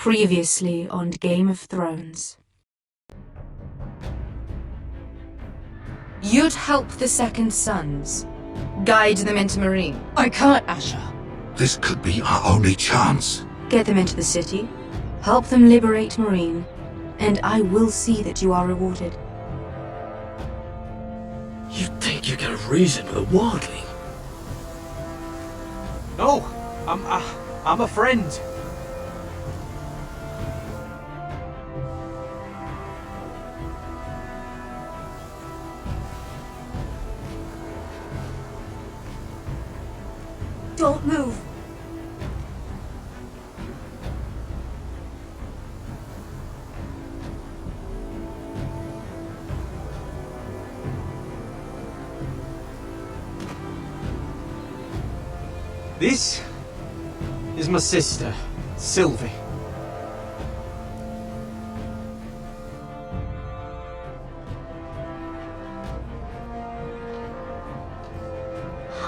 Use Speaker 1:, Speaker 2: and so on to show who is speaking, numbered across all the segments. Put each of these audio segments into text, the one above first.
Speaker 1: Previously on Game of Thrones. You'd help the Second Sons. Guide them into Meereen.
Speaker 2: I can't, Asher.
Speaker 3: This could be our only chance.
Speaker 1: Get them into the city. Help them liberate Meereen. And I will see that you are rewarded.
Speaker 4: You think you can reason with a wildling?
Speaker 5: No, I'm a friend.
Speaker 1: Don't move.
Speaker 5: This is my sister, Sylvi.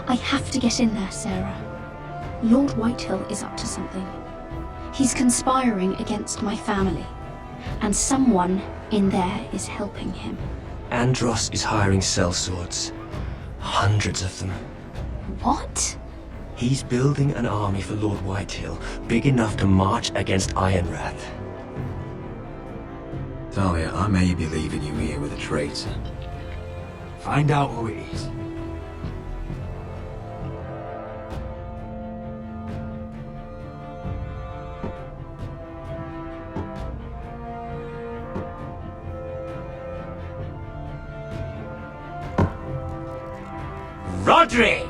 Speaker 6: I have to get in there, Sarah. Lord Whitehill is up to something. He's conspiring against my family, and someone in there is helping him.
Speaker 4: Andros is hiring sellswords. Hundreds of them.
Speaker 6: What?
Speaker 4: He's building an army for Lord Whitehill, big enough to march against Ironrath.
Speaker 7: Talia, I may be leaving you here with a traitor. Find out who it is.
Speaker 8: Rodrik!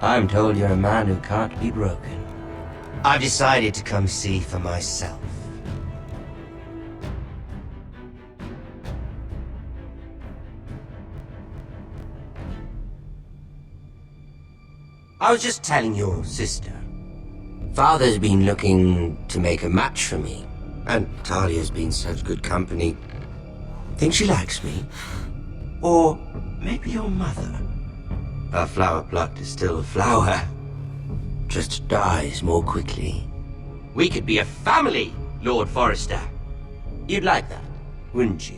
Speaker 8: I'm told you're a man who can't be broken. I've decided to come see for myself. I was just telling your sister. Father's been looking to make a match for me, and Talia's been such good company. Think she likes me? Or maybe your mother? A flower plucked is still a flower. Just dies more quickly. We could be a family, Lord Forrester. You'd like that, wouldn't you?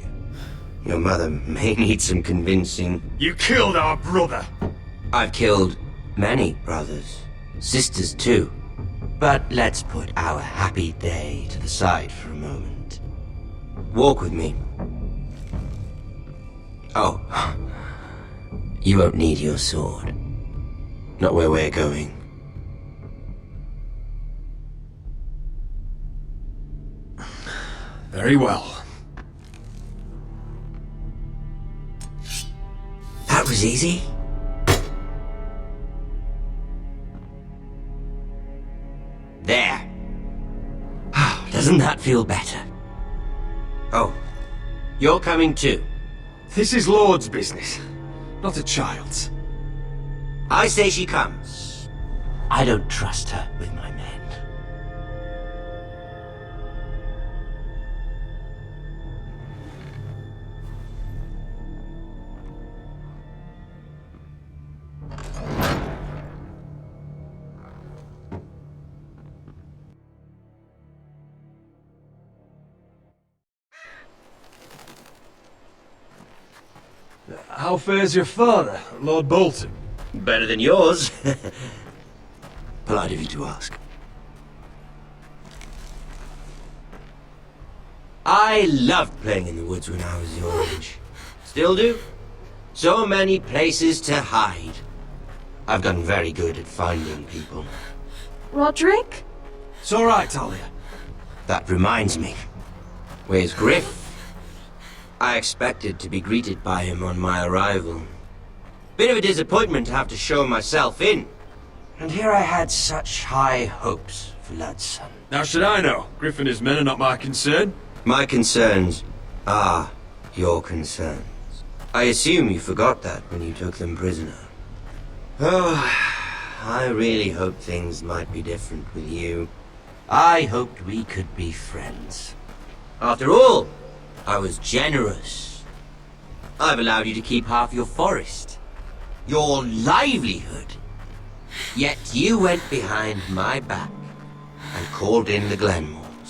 Speaker 8: Your mother may need some convincing.
Speaker 4: You killed our brother!
Speaker 8: I've killed many brothers, sisters too. But let's put our happy day to the side for a moment. Walk with me. Oh. You won't need your sword. Not where we're going.
Speaker 4: Very well.
Speaker 8: That was easy. There. Doesn't that feel better? Oh, you're coming too.
Speaker 4: This is Lord's business, not a child's.
Speaker 8: I say she comes. I don't trust her with my men.
Speaker 4: How fares your father, Lord Bolton?
Speaker 8: Better than yours. Polite of you to ask. I loved playing in the woods when I was your age. Still do. So many places to hide. I've gotten very good at finding people.
Speaker 1: Rodrik?
Speaker 4: It's all right, Talia.
Speaker 8: That reminds me. Where's Gryff? I expected to be greeted by him on my arrival. Bit of a disappointment to have to show myself in. And here I had such high hopes for Ludson.
Speaker 4: Now should I know? Gryff and his men are not my concern.
Speaker 8: My concerns are your concerns. I assume you forgot that when you took them prisoner. Oh, I really hoped things might be different with you. I hoped we could be friends. After all, I was generous. I've allowed you to keep half your forest. Your livelihood. Yet you went behind my back and called in the Glenmores.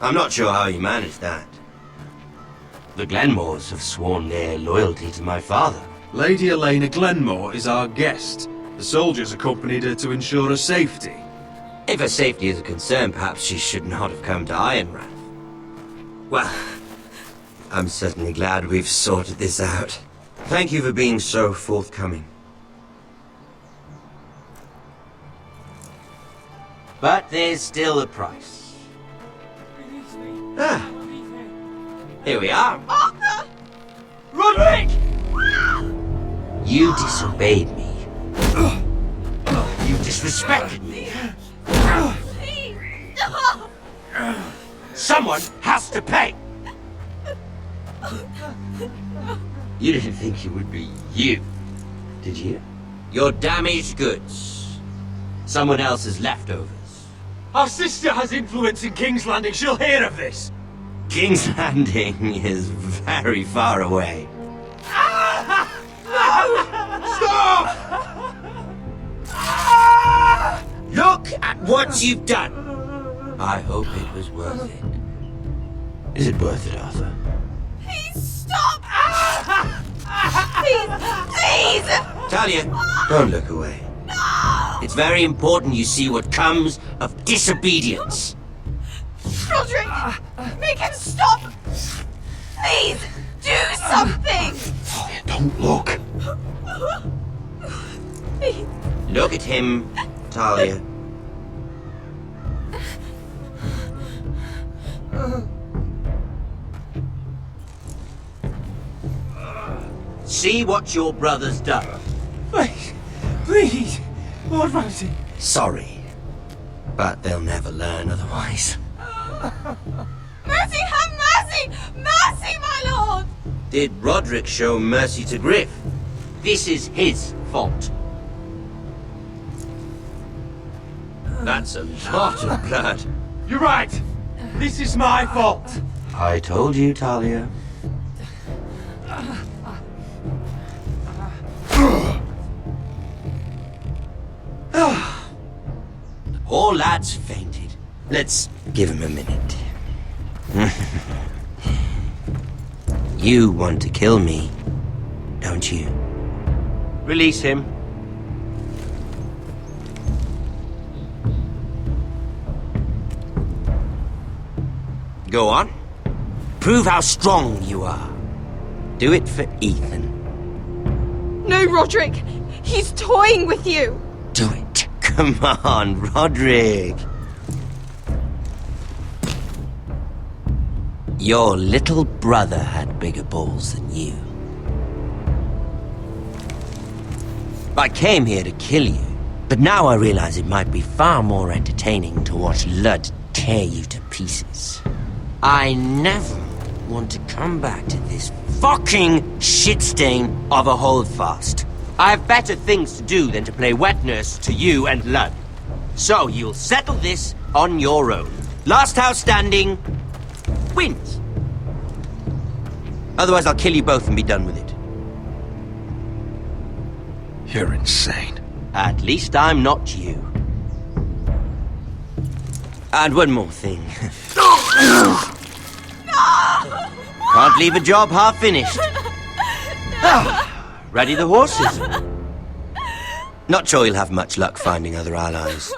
Speaker 8: I'm not sure how you managed that. The Glenmores have sworn their loyalty to my father.
Speaker 7: Lady Elena Glenmore is our guest. The soldiers accompanied her to ensure her safety.
Speaker 8: If her safety is a concern, perhaps she should not have come to Ironrath. Well, I'm certainly glad we've sorted this out. Thank you for being so forthcoming. But there's still a price. Ah, here we are.
Speaker 5: Arthur! Rodrik!
Speaker 8: You disobeyed me. You disrespected me. Someone has to pay! You didn't think it would be you, did you? Your damaged goods. Someone else's leftovers.
Speaker 5: Our sister has influence in King's Landing. She'll hear of this.
Speaker 8: King's Landing is very far away.
Speaker 5: Stop!
Speaker 8: Look at what you've done! I hope it was worth it. Is it worth it, Arthur?
Speaker 2: Please stop! Please! Please!
Speaker 8: Talia, don't look away.
Speaker 2: No!
Speaker 8: It's very important you see what comes of disobedience.
Speaker 2: Rodrik! Make him stop! Please! Do something!
Speaker 3: Talia, don't look.
Speaker 2: Please.
Speaker 8: Look at him, Talia. See what your brother's done.
Speaker 5: Please! Lord Ramsay!
Speaker 8: Sorry, but they'll never learn otherwise.
Speaker 2: Mercy, have mercy! Mercy, my lord!
Speaker 8: Did Rodrik show mercy to Gryff? This is his fault. That's a lot of blood.
Speaker 5: You're right! This is my fault!
Speaker 8: I told you, Talia. The poor lad's fainted. Let's give him a minute. You want to kill me, don't you? Release him. Go on. Prove how strong you are. Do it for Ethan.
Speaker 2: No, Rodrik! He's toying with you!
Speaker 8: Do it. Come on, Rodrik. Your little brother had bigger balls than you. I came here to kill you, but now I realize it might be far more entertaining to watch Lud tear you to pieces. I never want to come back to this fucking shit stain of a holdfast. I have better things to do than to play wet nurse to you and Lud. So you'll settle this on your own. Last house standing wins. Otherwise I'll kill you both and be done with it.
Speaker 3: You're insane.
Speaker 8: At least I'm not you. And one more thing. Can't leave a job half finished. Ready the horses? Not sure you'll have much luck finding other allies.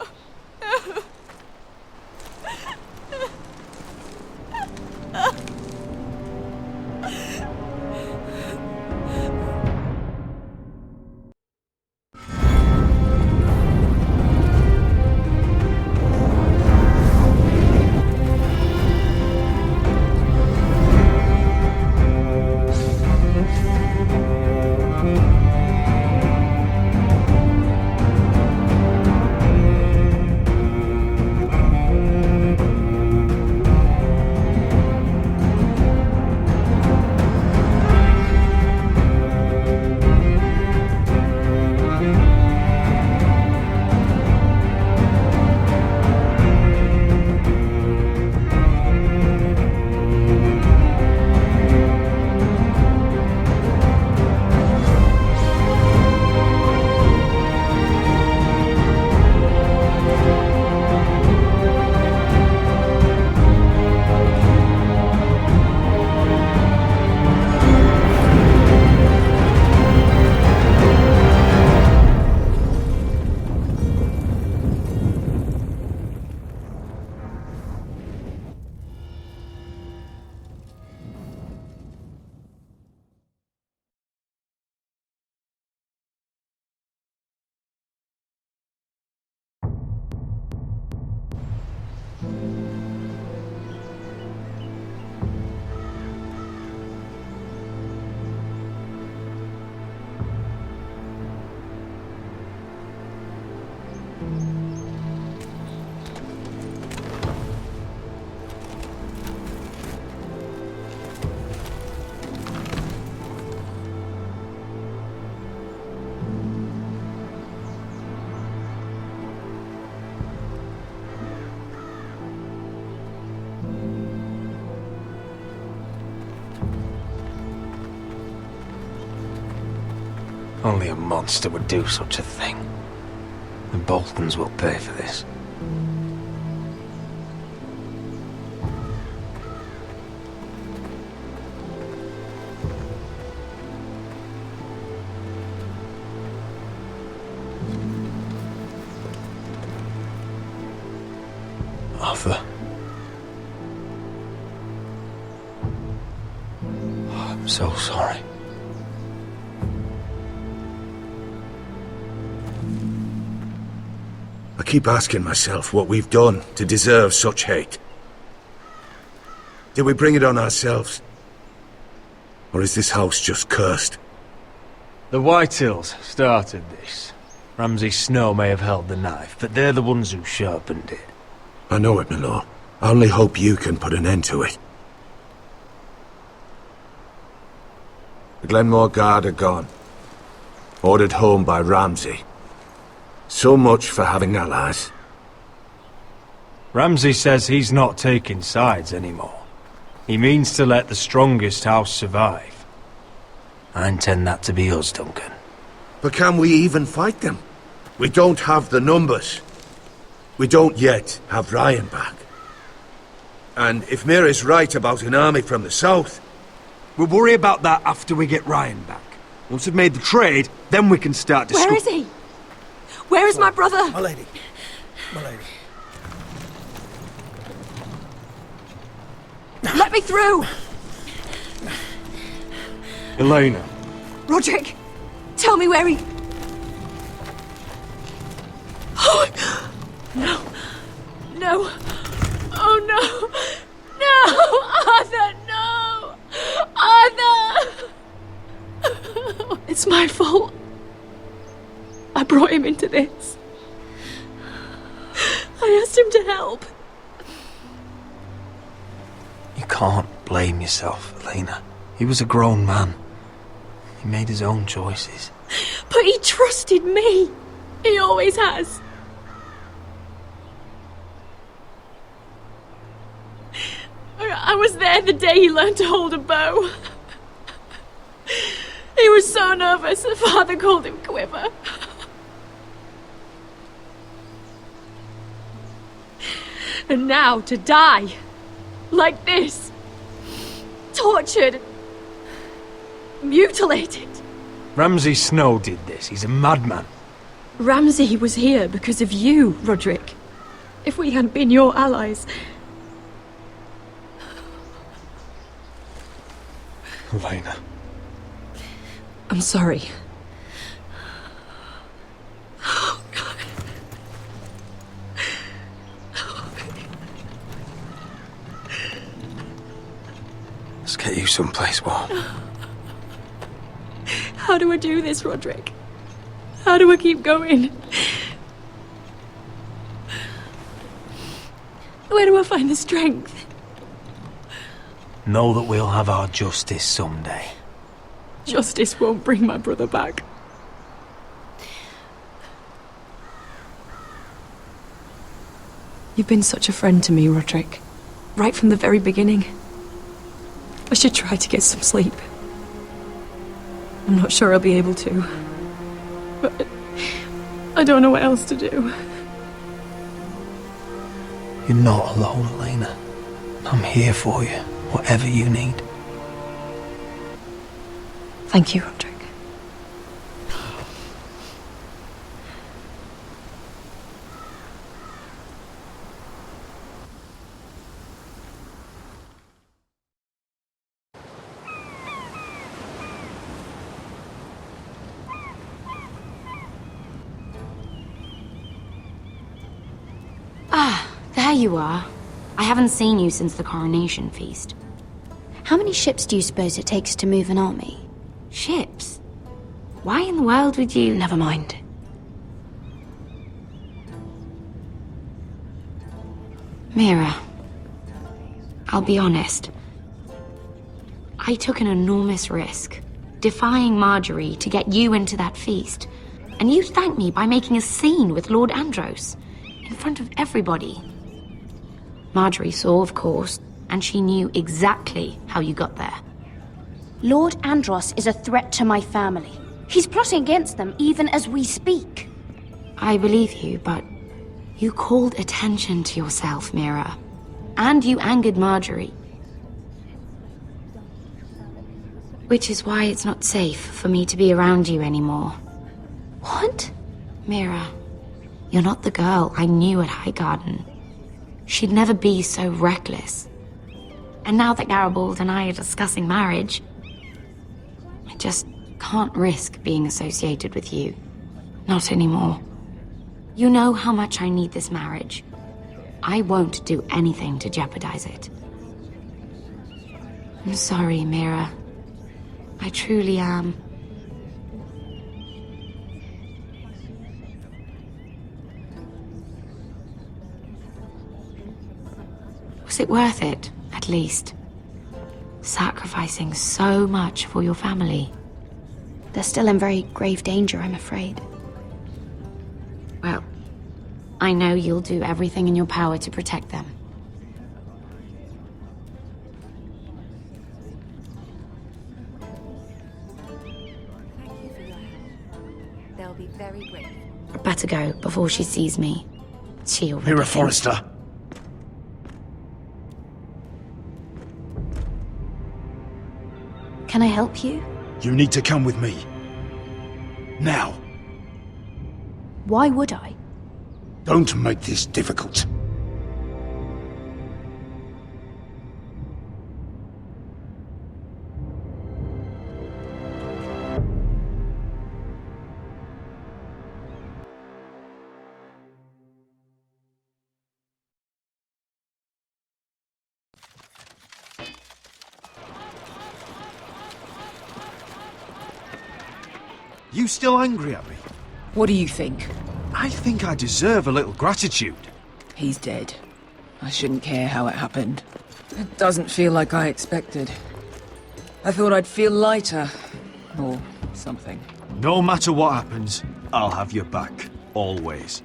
Speaker 7: Only a monster would do such a thing. The Boltons will pay for this. Arthur. I'm so sorry.
Speaker 3: I keep asking myself what we've done to deserve such hate. Did we bring it on ourselves? Or is this house just cursed?
Speaker 7: The Whitehills started this. Ramsay Snow may have held the knife, but they're the ones who sharpened it.
Speaker 3: I know it, my lord. I only hope you can put an end to it. The Glenmore Guard are gone. Ordered home by Ramsay. So much for having allies.
Speaker 7: Ramsay says he's not taking sides anymore. He means to let the strongest house survive. I intend that to be us, Duncan.
Speaker 3: But can we even fight them? We don't have the numbers. We don't yet have Ryan back. And if Mira's right about an army from the south...
Speaker 9: We'll worry about that after we get Ryan back. Once we've made the trade, then we can start
Speaker 2: Where is he? Where is my brother?
Speaker 3: My lady. My lady.
Speaker 2: Let me through!
Speaker 7: Elena.
Speaker 2: Rodrik, tell me where he... Oh, no. No. Oh, no. No! Arthur, no! Arthur! It's my fault. I brought him into this. I asked him to help.
Speaker 7: You can't blame yourself, Elena. He was a grown man. He made his own choices.
Speaker 2: But he trusted me. He always has. I was there the day he learned to hold a bow. He was so nervous that Father called him Quiver. And now to die. Like this. Tortured. Mutilated.
Speaker 7: Ramsay Snow did this. He's a madman.
Speaker 2: Ramsay was here because of you, Rodrik. If we hadn't been your allies...
Speaker 7: Elena.
Speaker 2: I'm sorry.
Speaker 7: Let's get you someplace warm.
Speaker 2: How do I do this, Rodrik? How do I keep going? Where do I find the strength?
Speaker 7: Know that we'll have our justice someday.
Speaker 2: Justice won't bring my brother back. You've been such a friend to me, Rodrik. Right from the very beginning. I should try to get some sleep. I'm not sure I'll be able to. But I don't know what else to do.
Speaker 7: You're not alone, Elena. I'm here for you, whatever you need.
Speaker 2: Thank you, Rodrik.
Speaker 10: Ah, there you are. I haven't seen you since the coronation feast.
Speaker 6: How many ships do you suppose it takes to move an army?
Speaker 10: Ships? Why in the world would you...
Speaker 6: Never mind.
Speaker 10: Mira, I'll be honest. I took an enormous risk, defying Marjorie to get you into that feast. And you thanked me by making a scene with Lord Andros, in front of everybody. Marjorie saw, of course, and she knew exactly how you got there.
Speaker 6: Lord Andros is a threat to my family. He's plotting against them even as we speak.
Speaker 10: I believe you, but you called attention to yourself, Mira. And you angered Marjorie. Which is why it's not safe for me to be around you anymore.
Speaker 6: What?
Speaker 10: Mira, you're not the girl I knew at Highgarden. She'd never be so reckless. And now that Garibald and I are discussing marriage, I just can't risk being associated with you. Not anymore. You know how much I need this marriage. I won't do anything to jeopardize it. I'm sorry, Mira. I truly am. Was it worth it, at least? Sacrificing so much for your family?
Speaker 6: They're still in very grave danger, I'm afraid.
Speaker 10: Well, I know you'll do everything in your power to protect them.
Speaker 1: They'll be very grateful.
Speaker 10: I'd better go before she sees me. She already
Speaker 9: Mira
Speaker 10: thinks-
Speaker 9: Forrester.
Speaker 6: Can I help you?
Speaker 9: You need to come with me. Now.
Speaker 6: Why would I?
Speaker 9: Don't make this difficult. You still angry at me?
Speaker 11: What do you think?
Speaker 9: I think I deserve a little gratitude.
Speaker 11: He's dead. I shouldn't care how it happened. It doesn't feel like I expected. I thought I'd feel lighter. Or something.
Speaker 9: No matter what happens, I'll have your back. Always.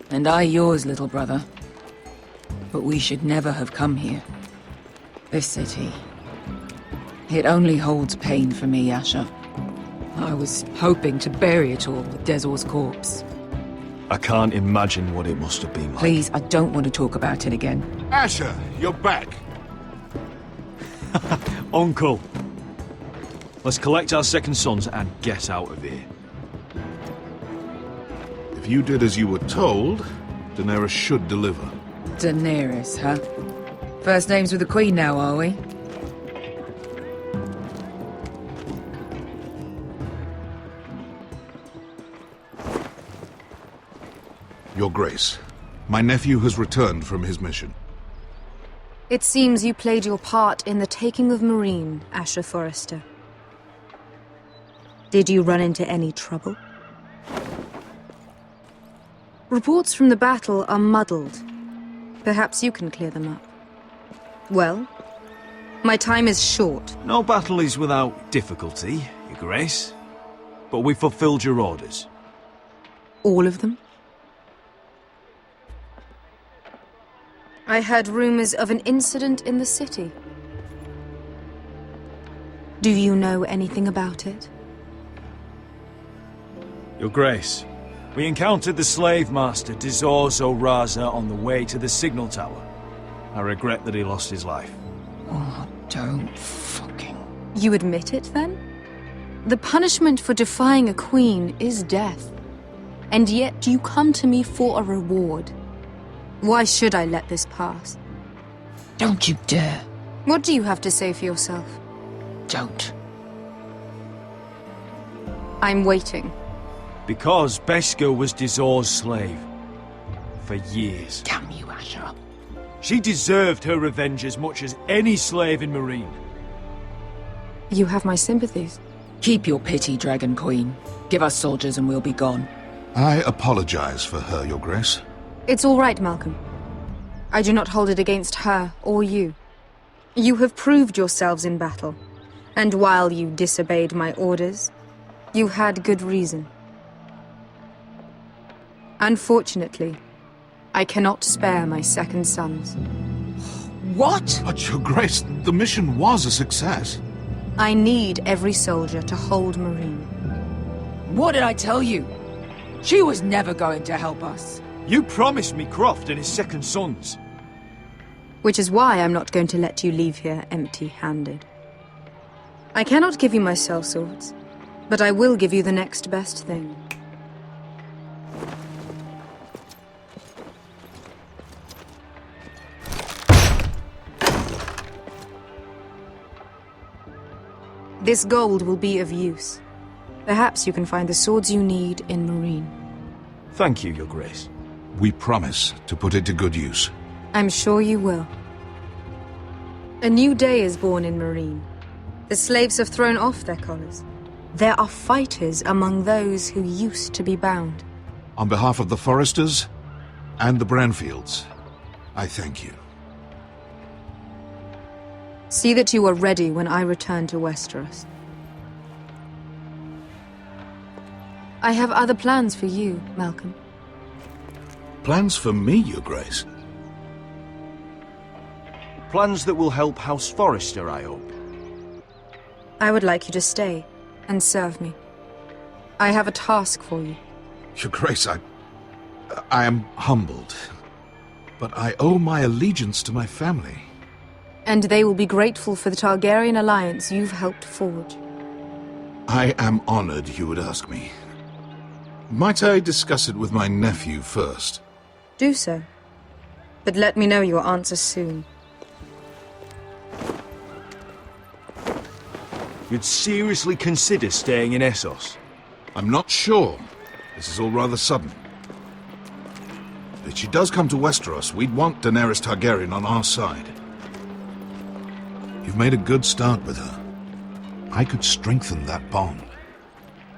Speaker 11: And I yours, little brother. But we should never have come here. This city. It only holds pain for me, Asher. I was hoping to bury it all with Dezor's corpse.
Speaker 9: I can't imagine what it must have been like.
Speaker 11: Please, I don't want to talk about it again.
Speaker 3: Asher, you're back.
Speaker 9: Uncle. Let's collect our second sons and get out of here.
Speaker 12: If you did as you were told, Daenerys should deliver.
Speaker 11: Daenerys, huh? First names with the Queen now, are we?
Speaker 12: Your Grace, my nephew has returned from his mission.
Speaker 1: It seems you played your part in the taking of Meereen, Asher Forrester. Did you run into any trouble? Reports from the battle are muddled. Perhaps you can clear them up. Well, my time is short.
Speaker 9: No battle is without difficulty, Your Grace. But we fulfilled your orders.
Speaker 1: All of them? I heard rumors of an incident in the city. Do you know anything about it?
Speaker 9: Your Grace, we encountered the slave master Dizor Zoraza on the way to the signal tower. I regret that he lost his life.
Speaker 11: Oh, don't fucking...
Speaker 1: You admit it, then? The punishment for defying a queen is death. And yet you come to me for a reward. Why should I let this pass?
Speaker 11: Don't you dare.
Speaker 1: What do you have to say for yourself?
Speaker 11: Don't.
Speaker 1: I'm waiting.
Speaker 9: Because Beskha was Dizor's slave. For years.
Speaker 11: Damn you, Asher.
Speaker 9: She deserved her revenge as much as any slave in Meereen.
Speaker 1: You have my sympathies.
Speaker 11: Keep your pity, Dragon Queen. Give us soldiers and we'll be gone.
Speaker 12: I apologize for her, Your Grace.
Speaker 1: It's all right, Malcolm. I do not hold it against her or you. You have proved yourselves in battle, and while you disobeyed my orders, you had good reason. Unfortunately, I cannot spare my second sons.
Speaker 12: What? But Your Grace, the mission was a success.
Speaker 1: I need every soldier to hold Marine.
Speaker 11: What did I tell you? She was never going to help us.
Speaker 9: You promised me Croft and his second sons.
Speaker 1: Which is why I'm not going to let you leave here empty-handed. I cannot give you my sellswords, but I will give you the next best thing. This gold will be of use. Perhaps you can find the swords you need in Marine.
Speaker 9: Thank you, Your Grace.
Speaker 12: We promise to put it to good use.
Speaker 1: I'm sure you will. A new day is born in Marine. The slaves have thrown off their collars. There are fighters among those who used to be bound.
Speaker 12: On behalf of the Forresters and the Branfields, I thank you.
Speaker 1: See that you are ready when I return to Westeros. I have other plans for you, Malcolm.
Speaker 12: Plans for me, Your Grace?
Speaker 9: Plans that will help House Forrester, I hope.
Speaker 1: I would like you to stay and serve me. I have a task for you.
Speaker 12: Your Grace, I am humbled, but I owe my allegiance to my family.
Speaker 1: And they will be grateful for the Targaryen alliance you've helped forge.
Speaker 12: I am honored you would ask me. Might I discuss it with my nephew first?
Speaker 1: Do so. But let me know your answer soon.
Speaker 9: You'd seriously consider staying in Essos?
Speaker 12: I'm not sure. This is all rather sudden. If she does come to Westeros, we'd want Daenerys Targaryen on our side. You've made a good start with her. I could strengthen that bond.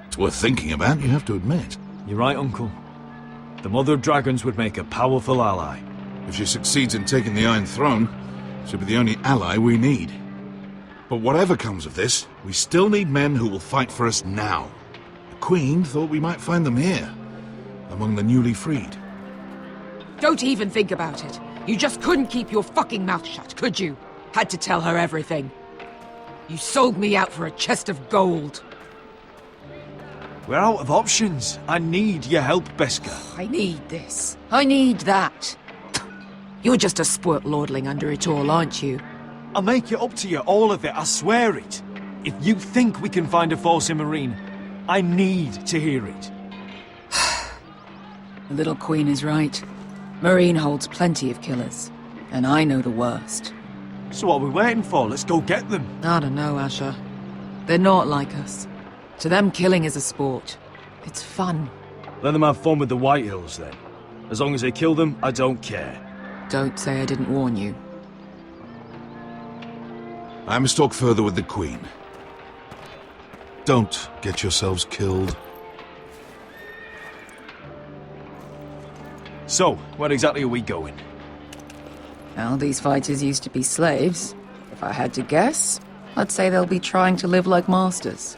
Speaker 12: It's worth thinking about, you have to admit.
Speaker 9: You're right, Uncle. The Mother of Dragons would make a powerful ally.
Speaker 12: If she succeeds in taking the Iron Throne, she'll be the only ally we need. But whatever comes of this, we still need men who will fight for us now. The Queen thought we might find them here, among the newly freed.
Speaker 11: Don't even think about it. You just couldn't keep your fucking mouth shut, could you? Had to tell her everything. You sold me out for a chest of gold.
Speaker 9: We're out of options. I need your help, Beskha.
Speaker 11: I need this. I need that. You're just a spoilt lordling under it all, aren't you?
Speaker 9: I'll make it up to you, all of it, I swear it. If you think we can find a force in Marine, I need to hear it.
Speaker 11: The little queen is right. Marine holds plenty of killers, and I know the worst.
Speaker 9: So what are we waiting for? Let's go get them.
Speaker 11: I don't know, Asher. They're not like us. To them, killing is a sport. It's fun.
Speaker 9: Let them have fun with the Whitehills, then. As long as they kill them, I don't care.
Speaker 11: Don't say I didn't warn you.
Speaker 12: I must talk further with the Queen. Don't get yourselves killed.
Speaker 9: So, where exactly are we going?
Speaker 11: Well, these fighters used to be slaves. If I had to guess, I'd say they'll be trying to live like masters.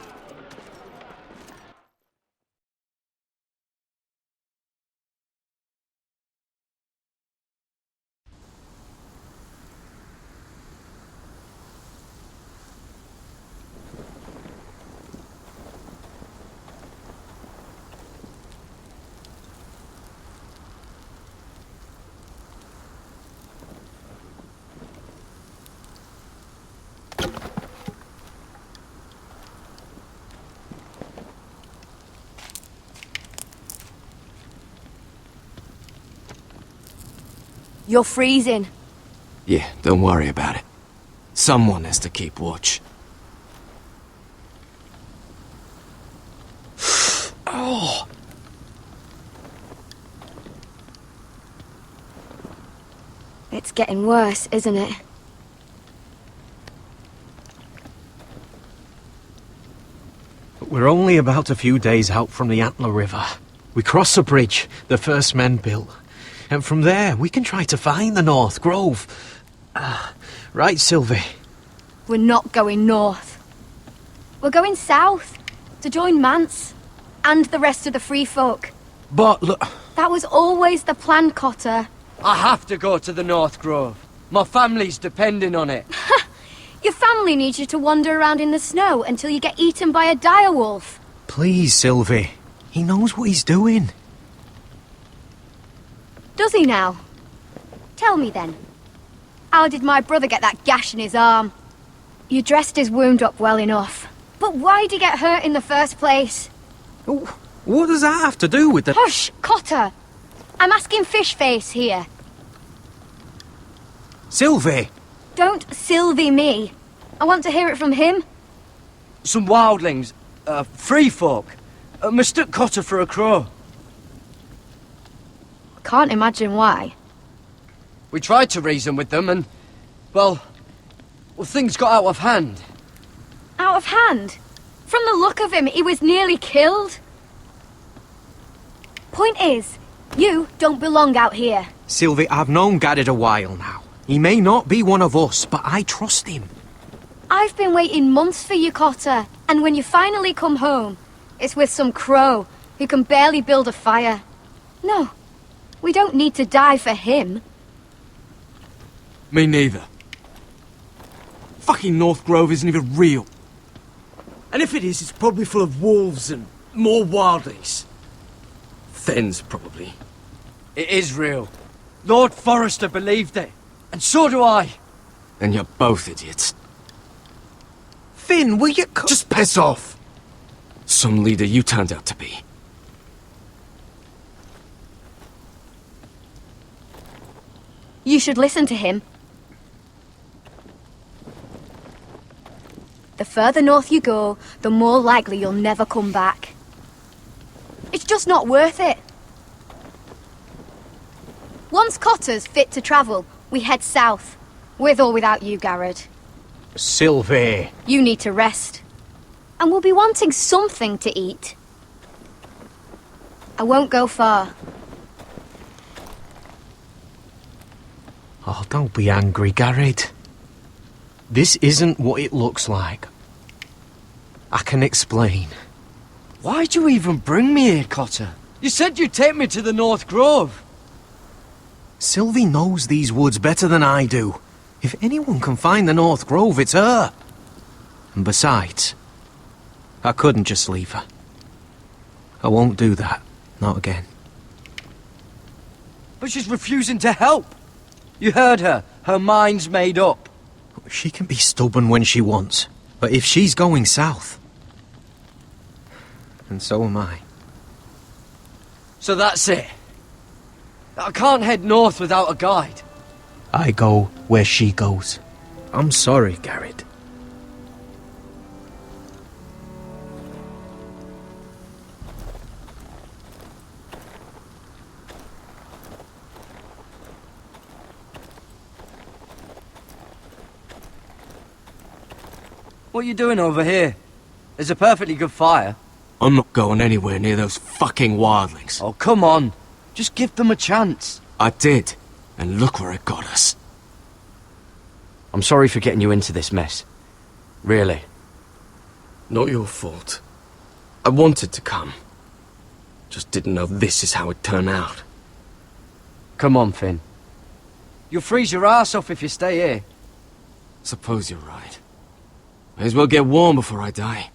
Speaker 13: You're freezing.
Speaker 4: Yeah, don't worry about it. Someone has to keep watch. Oh!
Speaker 13: It's getting worse, isn't it?
Speaker 14: We're only about a few days out from the Antler River. We cross a bridge the first men built.
Speaker 15: and from there we can try to find the North Grove. Right, Sylvi?
Speaker 13: We're not going north. We're going south, to join Mance, and the rest of the free folk.
Speaker 15: But look...
Speaker 13: That was always the plan, Cotter.
Speaker 16: I have to go to the North Grove. My family's depending on it.
Speaker 13: Your family needs you to wander around in the snow until you get eaten by a direwolf.
Speaker 15: Please, Sylvi. He knows what he's doing.
Speaker 13: Does he now? Tell me then. How did my brother get that gash in his arm? You dressed his wound up well enough. But why'd he get hurt in the first place?
Speaker 15: What does that have to do with the...
Speaker 13: Hush, Cotter! I'm asking Fishface here.
Speaker 15: Sylvi!
Speaker 13: Don't Sylvi me. I want to hear it from him.
Speaker 16: Some wildlings, free folk, mistook Cotter for a crow.
Speaker 13: Can't imagine why.
Speaker 16: We tried to reason with them and, well, things got out of hand.
Speaker 13: Out of hand? From the look of him, he was nearly killed. Point is, you don't belong out here.
Speaker 15: Sylvi, I've known Gared a while now. He may not be one of us, but I trust him.
Speaker 13: I've been waiting months for you, Cotter, and when you finally come home, it's with some crow who can barely build a fire. No, we don't need to die for him.
Speaker 16: Me neither. Fucking North Grove isn't even real. And if it is, it's probably full of wolves and more wildlings. Thens, probably. It is real. Lord Forrester believed it. And so do I. And you're both idiots.
Speaker 15: Finn, will you...
Speaker 16: Just piss off! Some leader you turned out to be.
Speaker 13: You should listen to him. The further north you go, the more likely you'll never come back. It's just not worth it. Once Cotter's fit to travel, we head south. With or without you, Gared.
Speaker 15: Sylvi.
Speaker 13: You need to rest. And we'll be wanting something to eat. I won't go far.
Speaker 15: Oh, don't be angry, Gared. This isn't what it looks like. I can explain.
Speaker 16: Why'd you even bring me here, Cotter? You said you'd take me to the North Grove.
Speaker 15: Sylvi knows these woods better than I do. If anyone can find the North Grove, it's her. And besides, I couldn't just leave her. I won't do that. Not again.
Speaker 16: But she's refusing to help. You heard her. Her mind's made up.
Speaker 15: She can be stubborn when she wants. But if she's going south... And so am I.
Speaker 16: So that's it. I can't head north without a guide.
Speaker 15: I go where she goes. I'm sorry, Gared.
Speaker 16: What are you doing over here? There's a perfectly good fire. I'm not going anywhere near those fucking wildlings. Oh, come on. Just give them a chance. I did. And look where it got us. I'm sorry for getting you into this mess. Really. Not your fault. I wanted to come. Just didn't know this is how it'd turn out. Come on, Finn. You'll freeze your ass off if you stay here. Suppose you're right. May as well get warm before I die.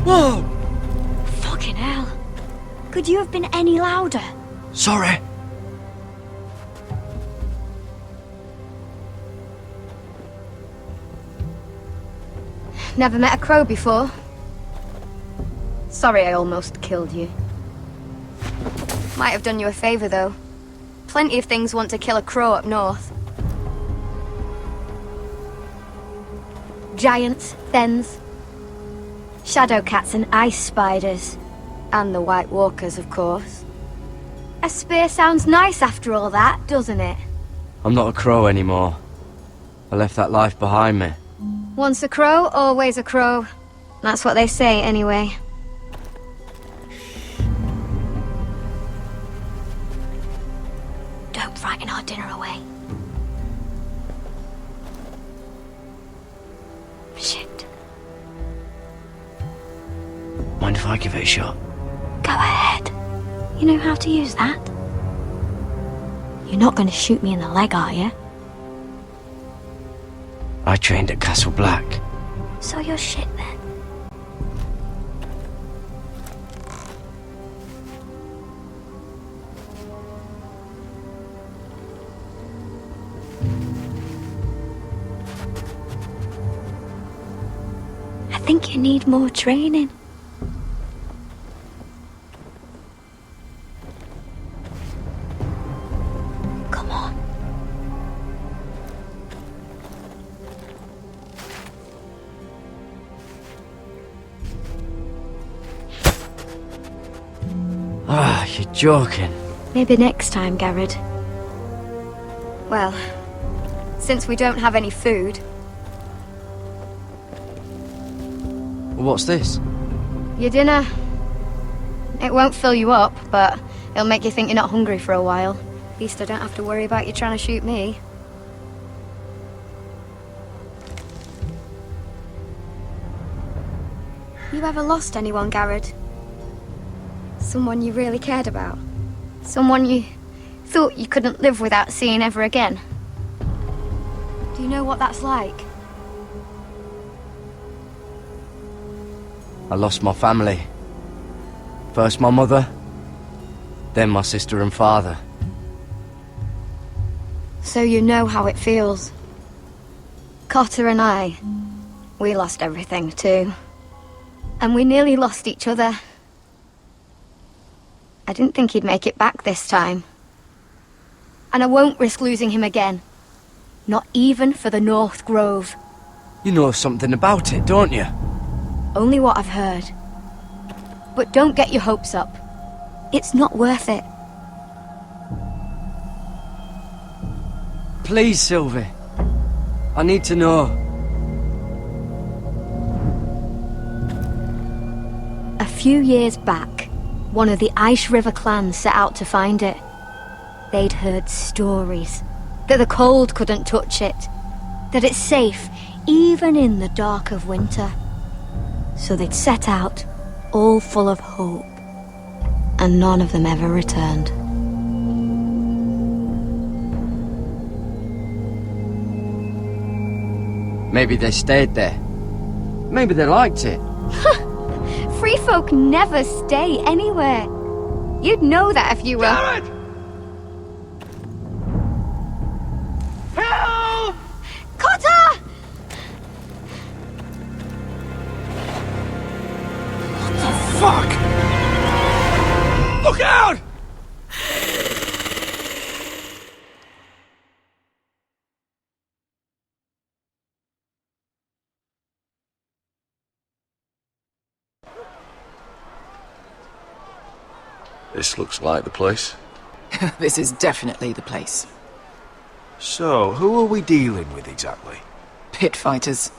Speaker 16: Whoa!
Speaker 13: Fucking hell. Could you have been any louder?
Speaker 16: Sorry.
Speaker 13: Never met a crow before. Sorry I almost killed you. Might have done you a favor, though. Plenty of things want to kill a crow up north. Giants, thens, shadow cats and ice spiders. And the White Walkers, of course. A spear sounds nice after all that, doesn't it?
Speaker 16: I'm not a crow anymore. I left that life behind me.
Speaker 13: Once a crow, always a crow. That's what they say, anyway.
Speaker 6: Don't frighten our dinner away. Shit.
Speaker 16: Mind if I give it a shot?
Speaker 6: Go ahead. You know how to use that? You're not going to shoot me in the leg, are you?
Speaker 16: I trained at Castle Black.
Speaker 6: So you're shit then. I think you need more training. Come on.
Speaker 16: Ah, you're joking.
Speaker 13: Maybe next time, Gared. Well, since we don't have any food...
Speaker 16: What's this?
Speaker 13: Your dinner. It won't fill you up, but it'll make you think you're not hungry for a while. At least I don't have to worry about you trying to shoot me. You ever lost anyone, Gared? Someone you really cared about? Someone you thought you couldn't live without seeing ever again? Do you know what that's like?
Speaker 16: I lost my family. First my mother, then my sister and father.
Speaker 13: So you know how it feels. Cotter and I, we lost everything too. And we nearly lost each other. I didn't think he'd make it back this time. And I won't risk losing him again. Not even for the North Grove.
Speaker 16: You know something about it, don't you?
Speaker 13: Only what I've heard. But don't get your hopes up. It's not worth it.
Speaker 16: Please, Sylvi. I need to know.
Speaker 13: A few years back, one of the Ice River clans set out to find it. They'd heard stories that the cold couldn't touch it, that it's safe even in the dark of winter. So they'd set out, all full of hope, and none of them ever returned.
Speaker 16: Maybe they stayed there. Maybe they liked it.
Speaker 13: Free folk never stay anywhere. You'd know that if you were...
Speaker 5: Gared! Help!
Speaker 13: Cotter!
Speaker 5: Fuck! Look out!
Speaker 12: This looks like the place.
Speaker 11: This is definitely the place.
Speaker 9: So, who are we dealing with exactly?
Speaker 11: Pit fighters.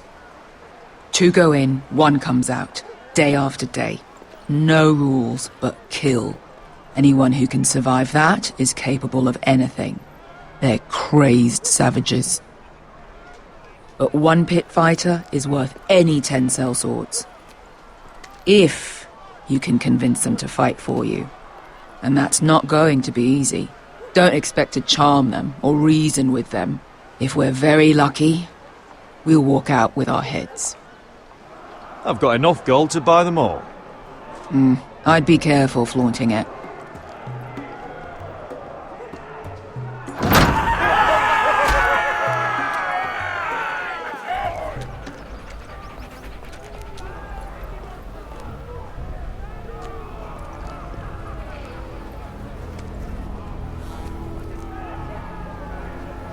Speaker 11: 2 go in, 1 comes out. Day after day. No rules, but kill. Anyone who can survive that is capable of anything. They're crazed savages. But 1 pit fighter is worth any 10 sellswords. If you can convince them to fight for you. And that's not going to be easy. Don't expect to charm them or reason with them. If we're very lucky, we'll walk out with our heads.
Speaker 9: I've got enough gold to buy them all.
Speaker 11: I'd be careful flaunting it.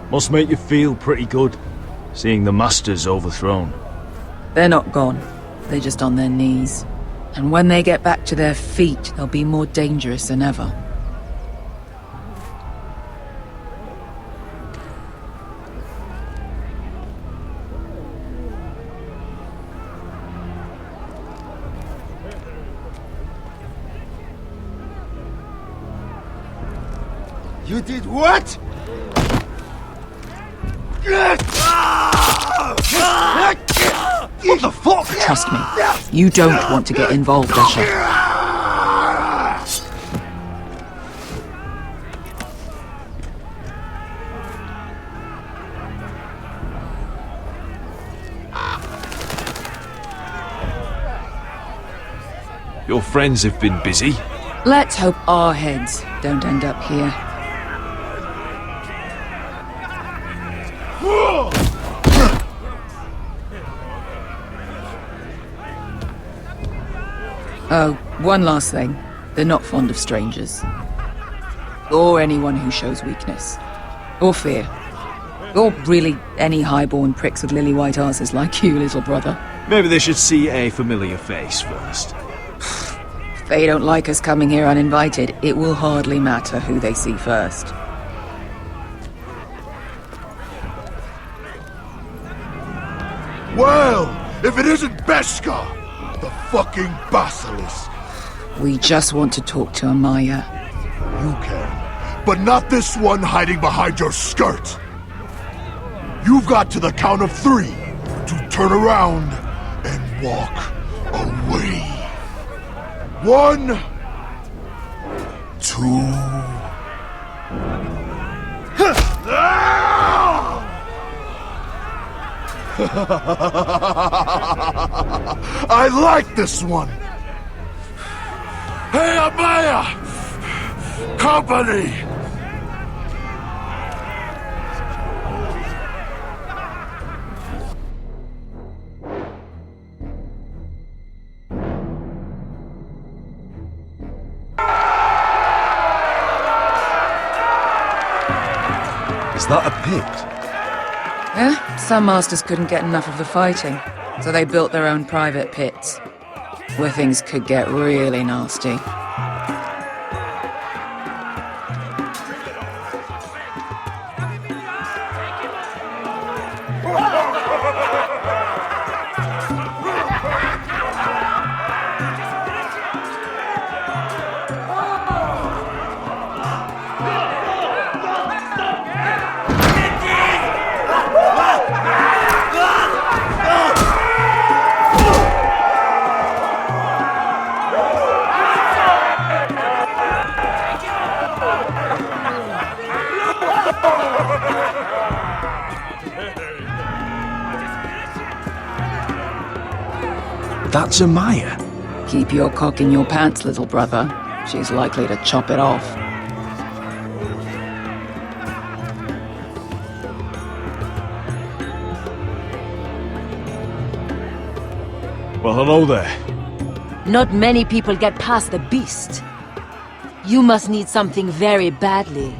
Speaker 9: Must make you feel pretty good, seeing the Masters overthrown.
Speaker 11: They're not gone. They're just on their knees. And when they get back to their feet, they'll be more dangerous than ever.
Speaker 3: You did what?
Speaker 11: What the fuck? Trust me, you don't want to get involved, Asher.
Speaker 9: Your friends have been busy.
Speaker 11: Let's hope our heads don't end up here. Oh, one last thing. They're not fond of strangers. Or anyone who shows weakness. Or fear. Or really any highborn pricks with lily-white asses like you, little brother.
Speaker 9: Maybe they should see a familiar face first.
Speaker 11: If they don't like us coming here uninvited, it will hardly matter who they see first.
Speaker 3: Well, if it isn't Beskha! The fucking basilisk!
Speaker 11: We just want to talk to Amaya.
Speaker 3: You can, but not this one hiding behind your skirt! You've got to the count of 3 to turn around and walk away. 1, 2... I like this one! Hey, Amaya! Company!
Speaker 9: Is that a pit?
Speaker 11: Yeah, some masters couldn't get enough of the fighting, so they built their own private pits, where things could get really nasty.
Speaker 9: That's Amaya.
Speaker 11: Keep your cock in your pants, little brother. She's likely to chop it off.
Speaker 9: Well, hello there.
Speaker 17: Not many people get past the beast. You must need something very badly.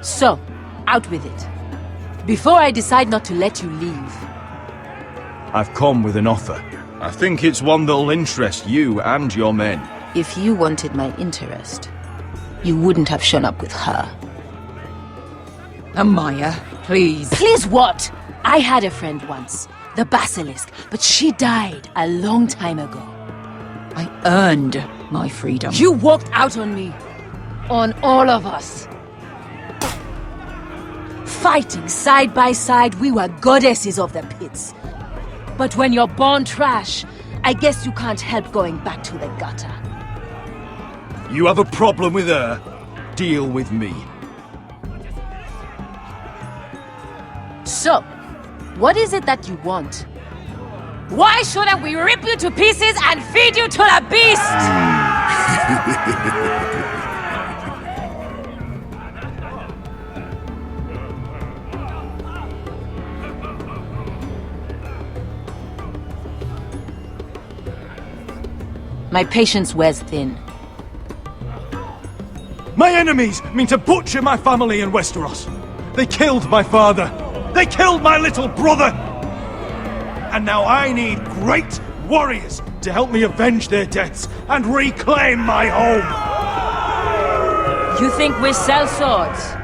Speaker 17: So, out with it. Before I decide not to let you leave.
Speaker 9: I've come with an offer. I think it's one that'll interest you and your men.
Speaker 17: If you wanted my interest, you wouldn't have shown up with her.
Speaker 11: Amaya, please.
Speaker 17: Please what? I had a friend once, the Basilisk, but she died a long time ago.
Speaker 11: I earned my freedom.
Speaker 17: You walked out on me. On all of us. Fighting side by side, we were goddesses of the pits. But when you're born trash, I guess you can't help going back to the gutter.
Speaker 9: You have a problem with her? Deal with me.
Speaker 17: So, what is it that you want? Why shouldn't we rip you to pieces and feed you to the beast? My patience wears thin.
Speaker 9: My enemies mean to butcher my family in Westeros. They killed my father. They killed my little brother. And now I need great warriors to help me avenge their deaths and reclaim my home!
Speaker 17: You think we sell swords?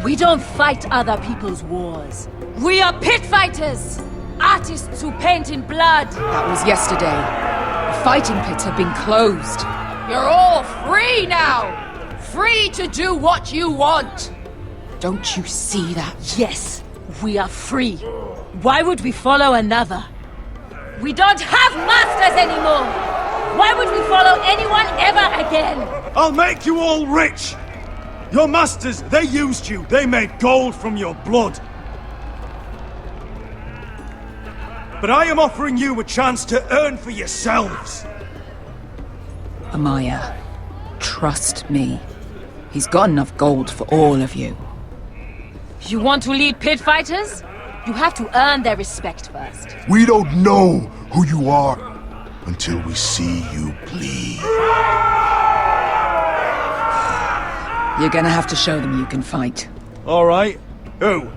Speaker 17: We don't fight other people's wars. We are pit fighters! Artists who paint in blood!
Speaker 11: That was yesterday. The fighting pits have been closed.
Speaker 18: You're all free now! Free to do what you want!
Speaker 11: Don't you see that?
Speaker 17: Yes, we are free. Why would we follow another? We don't have masters anymore! Why would we follow anyone ever again?
Speaker 9: I'll make you all rich! Your masters, they used you. They made gold from your blood. But I am offering you a chance to earn for yourselves.
Speaker 11: Amaya, trust me. He's got enough gold for all of you.
Speaker 17: You want to lead pit fighters? You have to earn their respect first.
Speaker 3: We don't know who you are until we see you bleed.
Speaker 11: You're gonna have to show them you can fight.
Speaker 9: All right. Who?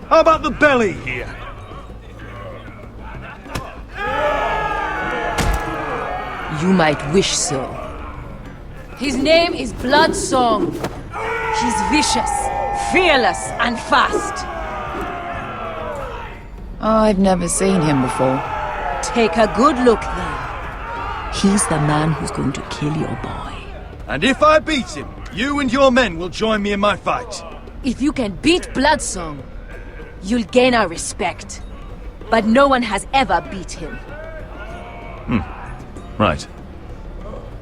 Speaker 9: How about the belly here?
Speaker 17: You might wish so. His name is Bloodsong. He's vicious, fearless, and fast.
Speaker 11: I've never seen him before.
Speaker 17: Take a good look then. He's the man who's going to kill your boy.
Speaker 9: And if I beat him, you and your men will join me in my fight.
Speaker 17: If you can beat Bloodsong, you'll gain our respect. But no one has ever beat him.
Speaker 9: Right.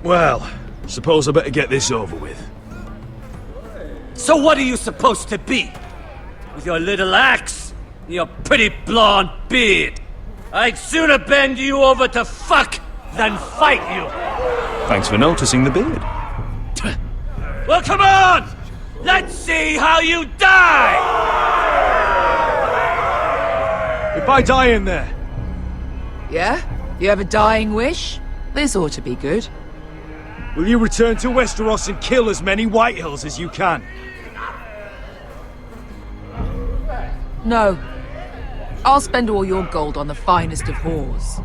Speaker 9: Well, suppose I better get this over with.
Speaker 5: So what are you supposed to be? With your little axe and your pretty blonde beard? I'd sooner bend you over to fuck than fight you.
Speaker 9: Thanks for noticing the beard.
Speaker 5: Well, come on! Let's see how you die!
Speaker 9: If I die in there...
Speaker 11: Yeah? You have a dying wish? This ought to be good.
Speaker 9: Will you return to Westeros and kill as many Whitehills as you can?
Speaker 11: No. I'll spend all your gold on the finest of whores.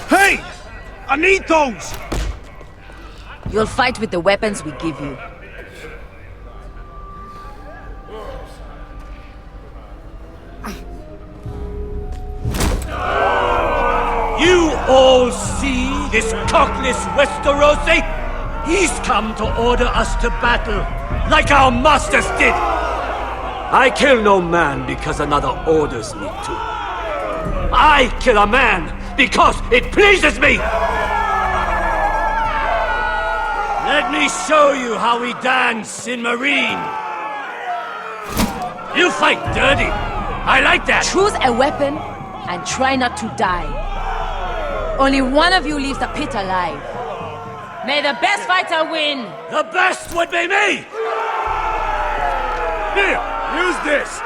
Speaker 9: Hey! I need those!
Speaker 17: You'll fight with the weapons we give you.
Speaker 5: You all see this cockless Westerosi? He's come to order us to battle, like our masters did. I kill no man because another orders me to. I kill a man because it pleases me! Let me show you how we dance in Marine. You fight dirty. I like that.
Speaker 17: Choose a weapon and try not to die. Only one of you leaves the pit alive. May the best fighter win!
Speaker 5: The best would be me!
Speaker 9: Here, use this!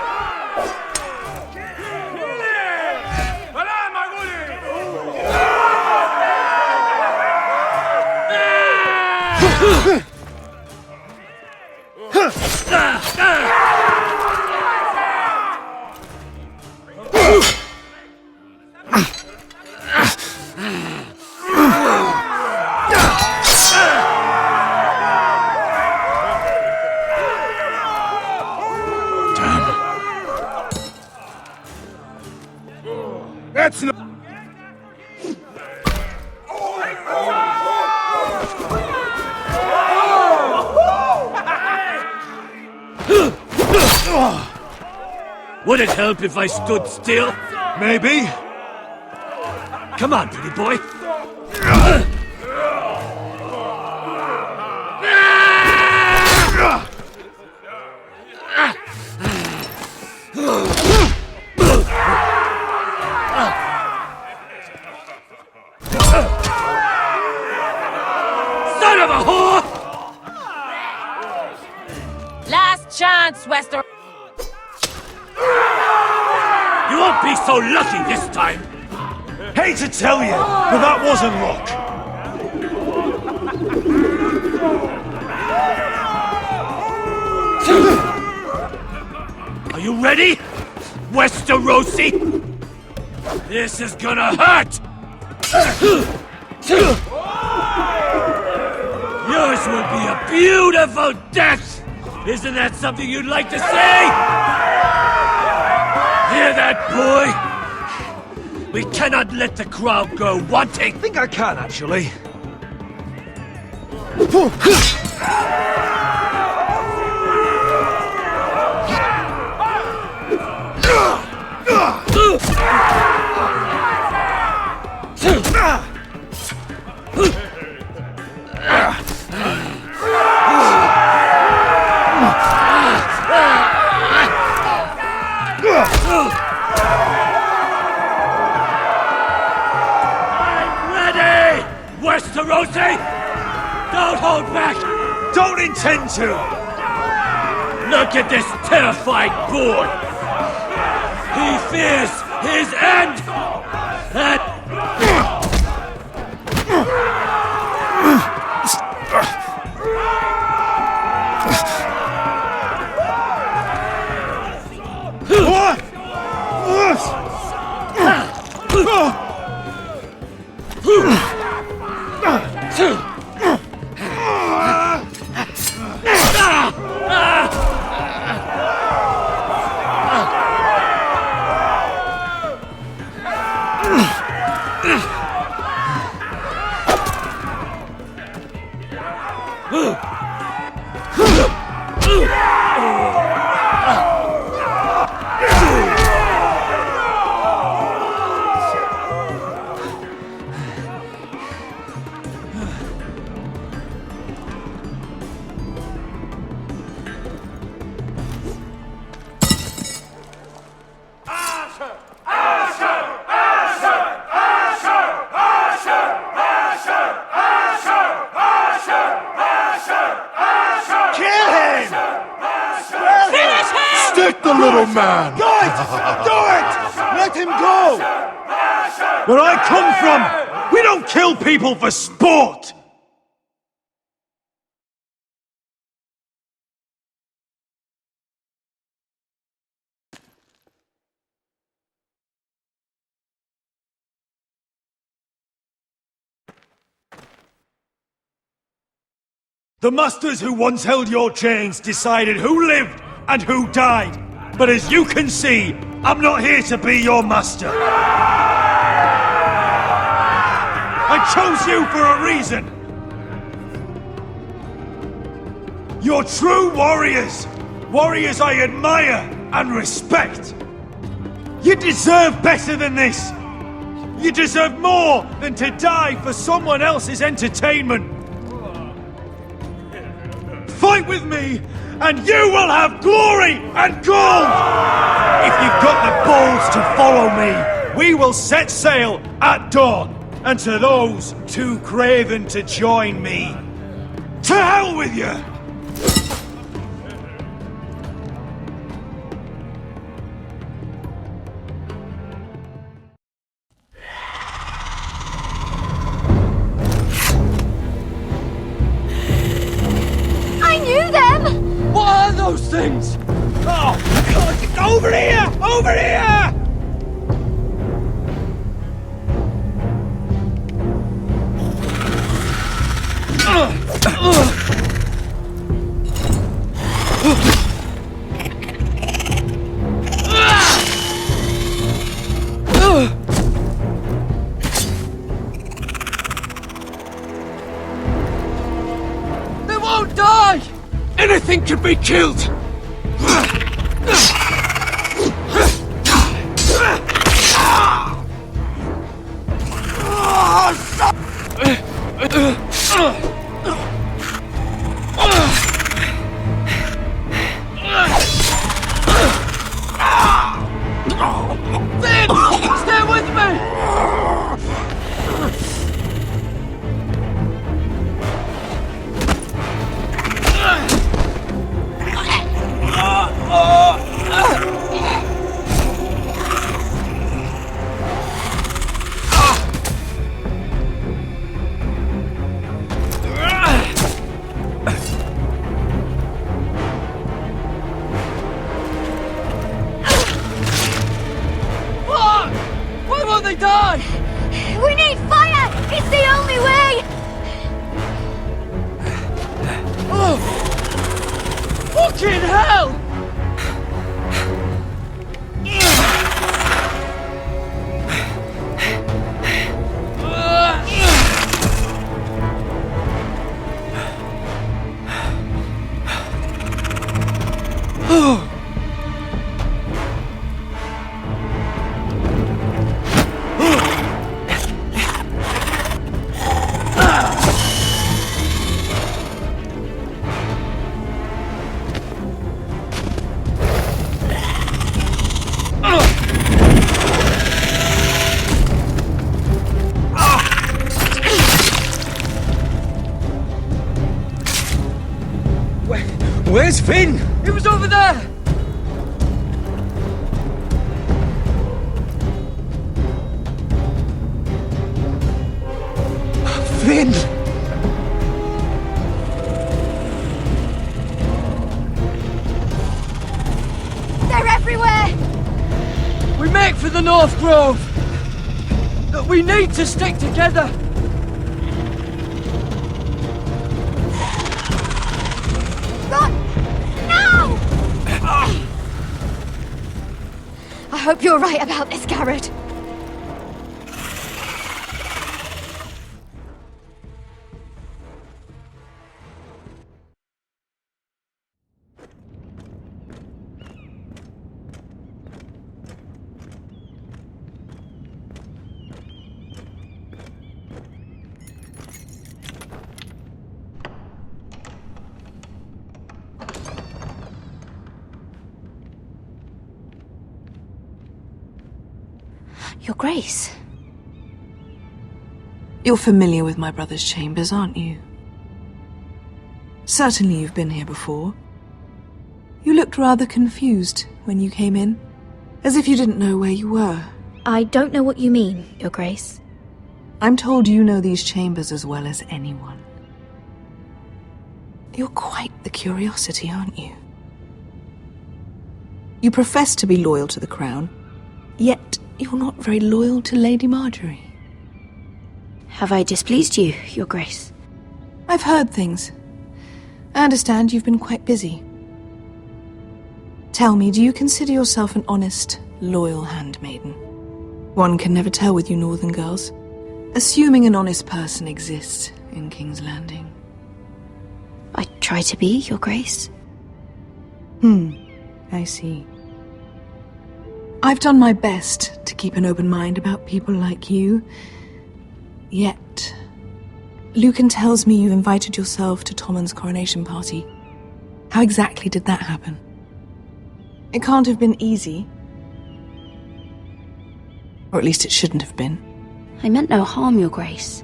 Speaker 9: That's not...
Speaker 5: Would it help if I stood still?
Speaker 9: Maybe.
Speaker 5: Come on, pretty boy. Son of a whore!
Speaker 17: Last chance, Westeros.
Speaker 5: You won't be so lucky this time.
Speaker 9: Hate to tell you, but that wasn't luck.
Speaker 5: you ready? Westerosi? This is gonna hurt! Yours will be a beautiful death! Isn't that something you'd like to say? Hear that, boy? We cannot let the crowd go wanting!
Speaker 9: I think I can, actually.
Speaker 5: Westerosi! Don't hold back!
Speaker 9: Don't intend to!
Speaker 5: Look at this terrified boy! He fears his end!
Speaker 9: Where I come from, we don't kill people for sport! The masters who once held your chains decided who lived and who died. But as you can see, I'm not here to be your master. I chose you for a reason. You're true warriors. Warriors I admire and respect. You deserve better than this. You deserve more than to die for someone else's entertainment. Fight with me, and you will have glory and gold! If you've got the balls to follow me, we will set sail at dawn. And to those too craven to join me, to hell with you!
Speaker 13: I knew them!
Speaker 16: What are those things? Oh, God, over here! Over here!
Speaker 5: They won't die! Anything can be killed! Stay with me!
Speaker 17: done!
Speaker 13: We need fire! It's the only way!
Speaker 17: Oh! Fucking hell!
Speaker 16: Where's Finn?
Speaker 17: He was over there!
Speaker 16: Finn!
Speaker 13: They're everywhere!
Speaker 17: We make for the North Grove! But we need to stick together!
Speaker 13: Run! No! I hope you're right about this, Gared.
Speaker 2: Your Grace. You're familiar with my brother's chambers, aren't you? Certainly you've been here before. You looked rather confused when you came in, as if you didn't know where you were.
Speaker 6: I don't know what you mean, Your Grace.
Speaker 2: I'm told you know these chambers as well as anyone. You're quite the curiosity, aren't you? You profess to be loyal to the crown, yet you're not very loyal to Lady Marjorie.
Speaker 6: Have I displeased you, Your Grace?
Speaker 2: I've heard things. I understand you've been quite busy. Tell me, do you consider yourself an honest, loyal handmaiden? One can never tell with you northern girls. Assuming an honest person exists in King's Landing.
Speaker 6: I try to be, Your Grace.
Speaker 2: I see. I've done my best to keep an open mind about people like you. Yet, Lucan tells me you invited yourself to Tommen's coronation party. How exactly did that happen? It can't have been easy. Or at least it shouldn't have been.
Speaker 6: I meant no harm, Your Grace.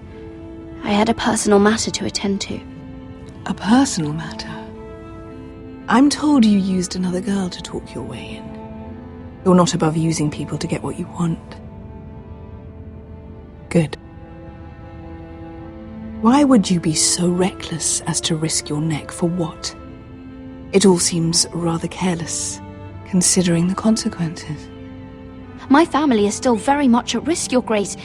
Speaker 6: I had a personal matter to attend to.
Speaker 2: A personal matter? I'm told you used another girl to talk your way in. You're not above using people to get what you want. Good. Why would you be so reckless as to risk your neck for what? It all seems rather careless, considering the consequences.
Speaker 6: My family is still very much at risk, Your Grace.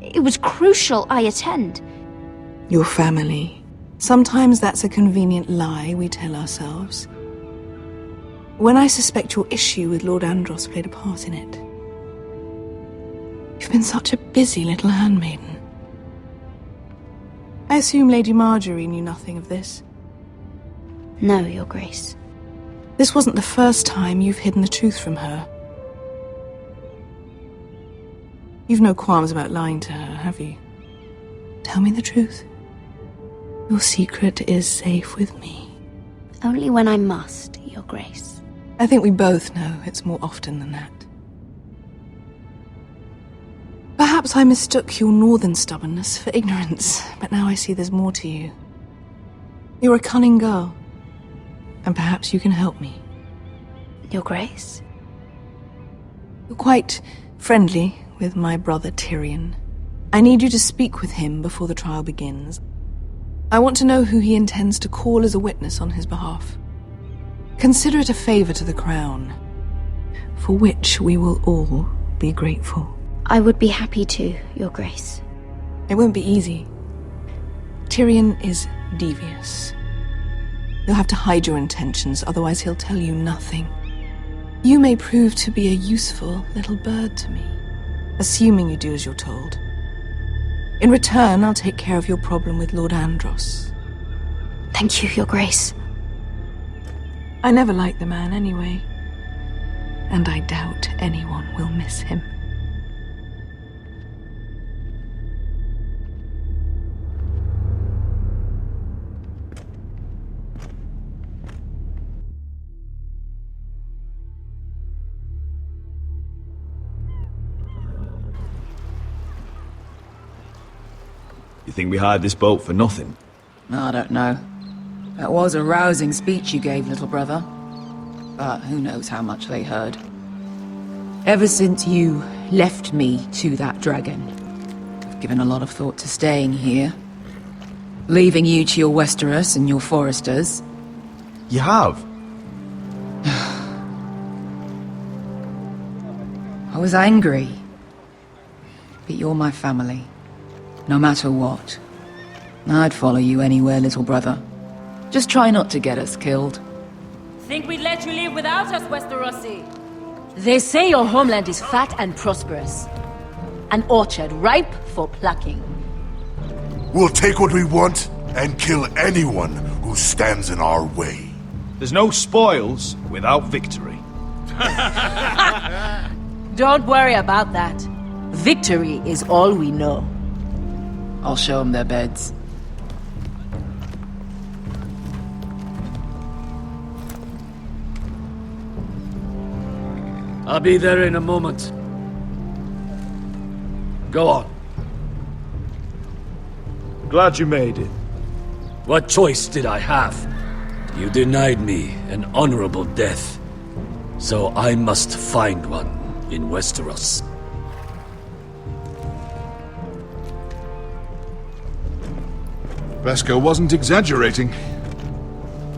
Speaker 6: It was crucial I attend.
Speaker 2: Your family. Sometimes that's a convenient lie we tell ourselves. When I suspect your issue with Lord Andros played a part in it. You've been such a busy little handmaiden. I assume Lady Marjorie knew nothing of this.
Speaker 6: No, Your Grace.
Speaker 2: This wasn't the first time you've hidden the truth from her. You've no qualms about lying to her, have you? Tell me the truth. Your secret is safe with me.
Speaker 6: Only when I must, Your Grace.
Speaker 2: I think we both know it's more often than that. Perhaps I mistook your northern stubbornness for ignorance, but now I see there's more to you. You're a cunning girl, and perhaps you can help me.
Speaker 6: Your Grace?
Speaker 2: You're quite friendly with my brother Tyrion. I need you to speak with him before the trial begins. I want to know who he intends to call as a witness on his behalf. Consider it a favor to the crown, for which we will all be grateful.
Speaker 6: I would be happy to, Your Grace.
Speaker 2: It won't be easy. Tyrion is devious. You'll have to hide your intentions, otherwise he'll tell you nothing. You may prove to be a useful little bird to me, assuming you do as you're told. In return, I'll take care of your problem with Lord Andros.
Speaker 6: Thank you, Your Grace.
Speaker 2: I never liked the man anyway, and I doubt anyone will miss him.
Speaker 9: You think we hired this boat for nothing?
Speaker 11: I don't know. That was a rousing speech you gave, little brother. But who knows how much they heard. Ever since you left me to that dragon, I've given a lot of thought to staying here. Leaving you to your Westeros and your Forresters.
Speaker 9: You have?
Speaker 11: I was angry. But you're my family. No matter what. I'd follow you anywhere, little brother. Just try not to get us killed.
Speaker 17: Think we'd let you leave without us, Westerosi? They say your homeland is fat and prosperous. An orchard ripe for plucking.
Speaker 3: We'll take what we want and kill anyone who stands in our way.
Speaker 9: There's no spoils without victory.
Speaker 17: Don't worry about that. Victory is all we know.
Speaker 11: I'll show them their beds.
Speaker 5: I'll be there in a moment. Go on.
Speaker 9: Glad you made it.
Speaker 5: What choice did I have? You denied me an honorable death. So I must find one in Westeros.
Speaker 12: Beskha wasn't exaggerating.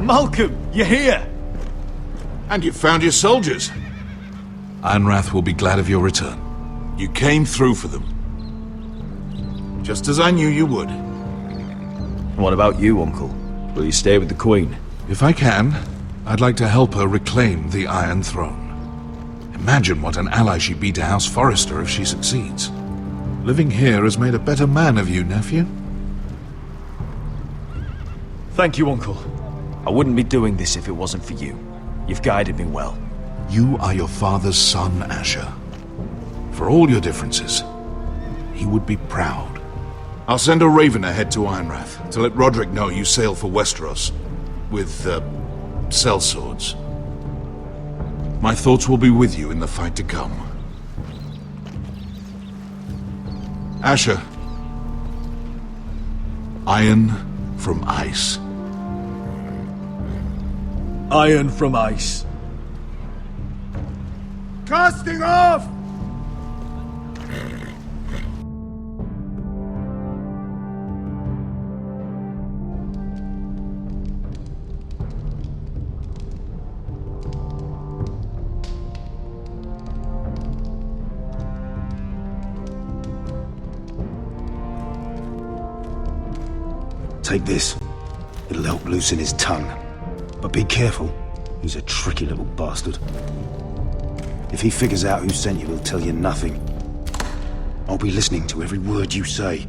Speaker 9: Malcolm, you're here!
Speaker 12: And you found your soldiers. Ironrath will be glad of your return. You came through for them. Just as I knew you would.
Speaker 9: What about you, Uncle? Will you stay with the Queen?
Speaker 12: If I can, I'd like to help her reclaim the Iron Throne. Imagine what an ally she'd be to House Forrester if she succeeds. Living here has made a better man of you, nephew.
Speaker 9: Thank you, Uncle. I wouldn't be doing this if it wasn't for you. You've guided me well.
Speaker 12: You are your father's son, Asher. For all your differences, he would be proud. I'll send a raven ahead to Ironrath to let Rodrik know you sail for Westeros with, sellswords. My thoughts will be with you in the fight to come. Asher. Iron from ice.
Speaker 9: Iron from ice.
Speaker 3: Casting off!
Speaker 19: Take this. It'll help loosen his tongue. But be careful. He's a tricky little bastard. If he figures out who sent you, he'll tell you nothing. I'll be listening to every word you say.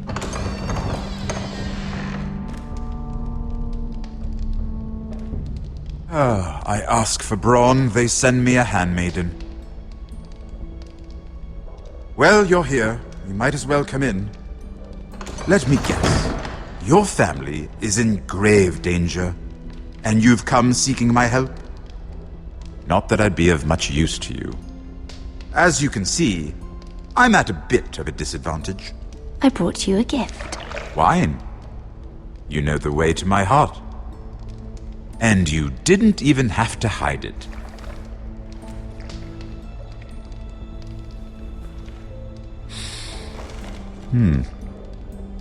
Speaker 20: I ask for brawn, they send me a handmaiden. Well, you're here. You might as well come in. Let me guess. Your family is in grave danger, and you've come seeking my help? Not that I'd be of much use to you. As you can see, I'm at a bit of a disadvantage.
Speaker 6: I brought you a gift.
Speaker 20: Wine. You know the way to my heart. And you didn't even have to hide it.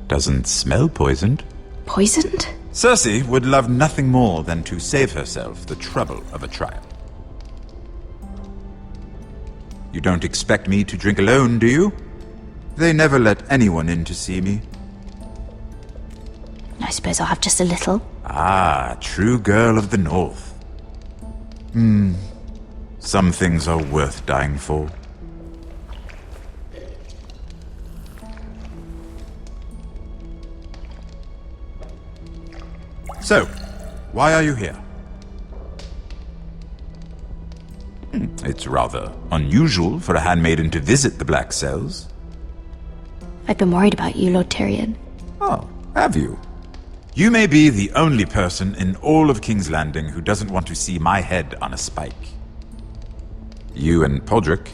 Speaker 20: Doesn't smell poisoned.
Speaker 6: Poisoned?
Speaker 20: Cersei would love nothing more than to save herself the trouble of a trial. You don't expect me to drink alone, do you? They never let anyone in to see me.
Speaker 6: I suppose I'll have just a little.
Speaker 20: Ah, true girl of the North. Some things are worth dying for. So, why are you here? It's rather unusual for a handmaiden to visit the Black Cells.
Speaker 6: I've been worried about you, Lord Tyrion.
Speaker 20: Oh, have you? You may be the only person in all of King's Landing who doesn't want to see my head on a spike. You and Podrick.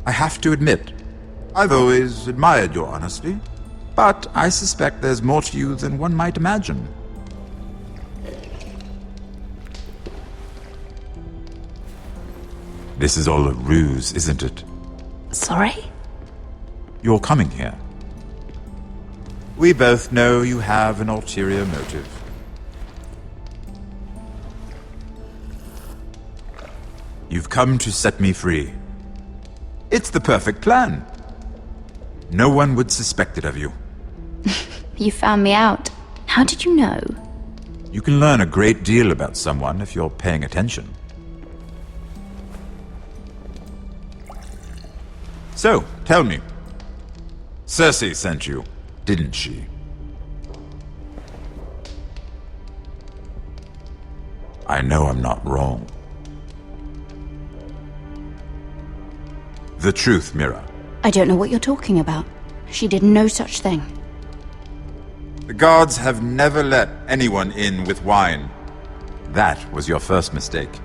Speaker 20: I have to admit, I've always admired your honesty, but I suspect there's more to you than one might imagine. This is all a ruse, isn't it?
Speaker 6: Sorry?
Speaker 20: You're coming here. We both know you have an ulterior motive. You've come to set me free. It's the perfect plan. No one would suspect it of you.
Speaker 6: You found me out. How did you know?
Speaker 20: You can learn a great deal about someone if you're paying attention. So, tell me. Cersei sent you, didn't she? I know I'm not wrong. The truth, Mira.
Speaker 6: I don't know what you're talking about. She did no such thing.
Speaker 20: The guards have never let anyone in with wine. That was your first mistake.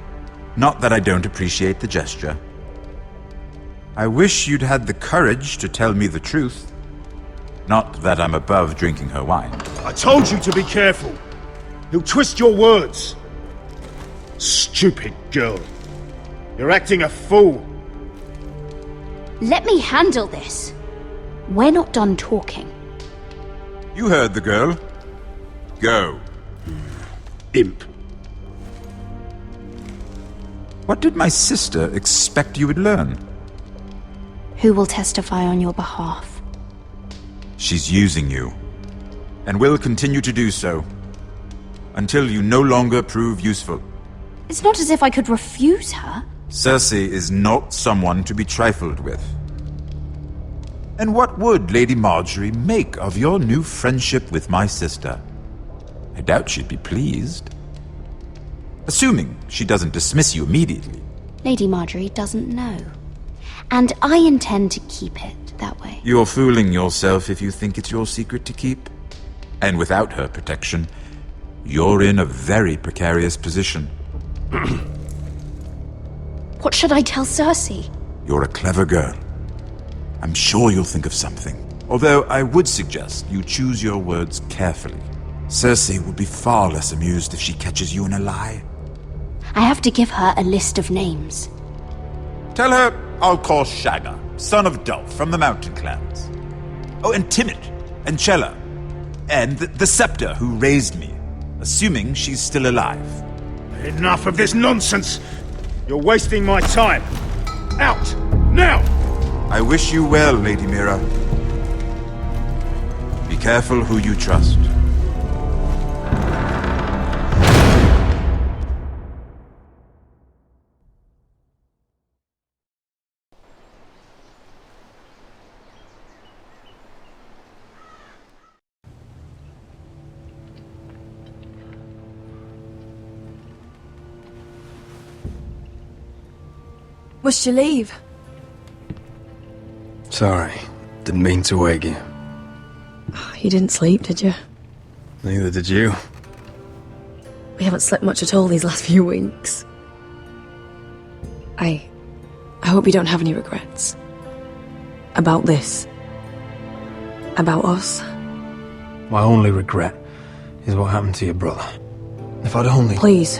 Speaker 20: Not that I don't appreciate the gesture. I wish you'd had the courage to tell me the truth. Not that I'm above drinking her wine.
Speaker 9: I told you to be careful. He'll twist your words. Stupid girl. You're acting a fool.
Speaker 6: Let me handle this. We're not done talking.
Speaker 20: You heard the girl. Go.
Speaker 9: Imp.
Speaker 20: What did my sister expect you would learn?
Speaker 6: Who will testify on your behalf?
Speaker 20: She's using you, and will continue to do so, until you no longer prove useful.
Speaker 6: It's not as if I could refuse her.
Speaker 20: Cersei is not someone to be trifled with. And what would Lady Marjorie make of your new friendship with my sister? I doubt she'd be pleased. Assuming she doesn't dismiss you immediately.
Speaker 6: Lady Marjorie doesn't know. And I intend to keep it that way.
Speaker 20: You're fooling yourself if you think it's your secret to keep. And without her protection, you're in a very precarious position.
Speaker 6: What should I tell Cersei?
Speaker 20: You're a clever girl. I'm sure you'll think of something. Although I would suggest you choose your words carefully. Cersei will be far less amused if she catches you in a lie.
Speaker 6: I have to give her a list of names.
Speaker 20: Tell her I'll call Shagga, son of Dolph from the Mountain Clans. Oh, and Timid, and Chella, and the Scepter who raised me, assuming she's still alive.
Speaker 9: Enough of this nonsense! You're wasting my time! Out! Now!
Speaker 20: I wish you well, Lady Mira. Be careful who you trust.
Speaker 2: Must you leave?
Speaker 7: Sorry, didn't mean to wake you.
Speaker 2: You didn't sleep, did you?
Speaker 7: Neither did you.
Speaker 2: We haven't slept much at all these last few weeks. I hope you don't have any regrets. About this. About us.
Speaker 7: My only regret is what happened to your brother. If I'd only...
Speaker 2: Please,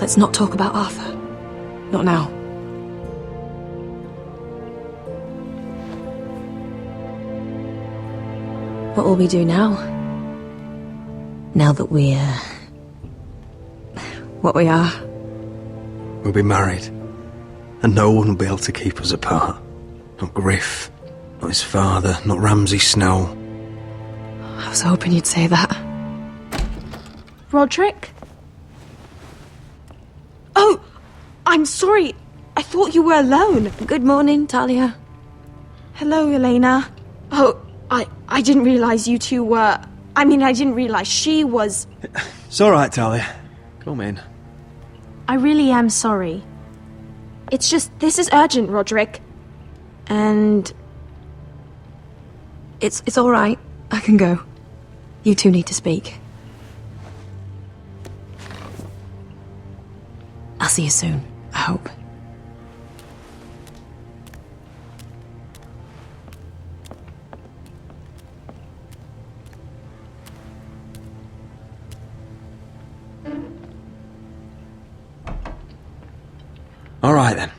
Speaker 2: let's not talk about Arthur. Not now. What will we do now? Now that we're... what we are?
Speaker 7: We'll be married.
Speaker 15: And no one will be able to keep us apart. Not Gryff, not his father, not Ramsay Snow.
Speaker 2: I was hoping you'd say that.
Speaker 21: Rodrik? Oh, I'm sorry. I thought you were alone.
Speaker 2: Good morning, Talia.
Speaker 21: Hello, Elena. Oh, I didn't realize you two were... I mean, I didn't realize she was...
Speaker 15: It's all right, Talia. Come in.
Speaker 21: I really am sorry. It's just, this is urgent, Rodrik. And...
Speaker 2: It's all right. I can go. You two need to speak. I'll see you soon, I hope.
Speaker 15: All right, then.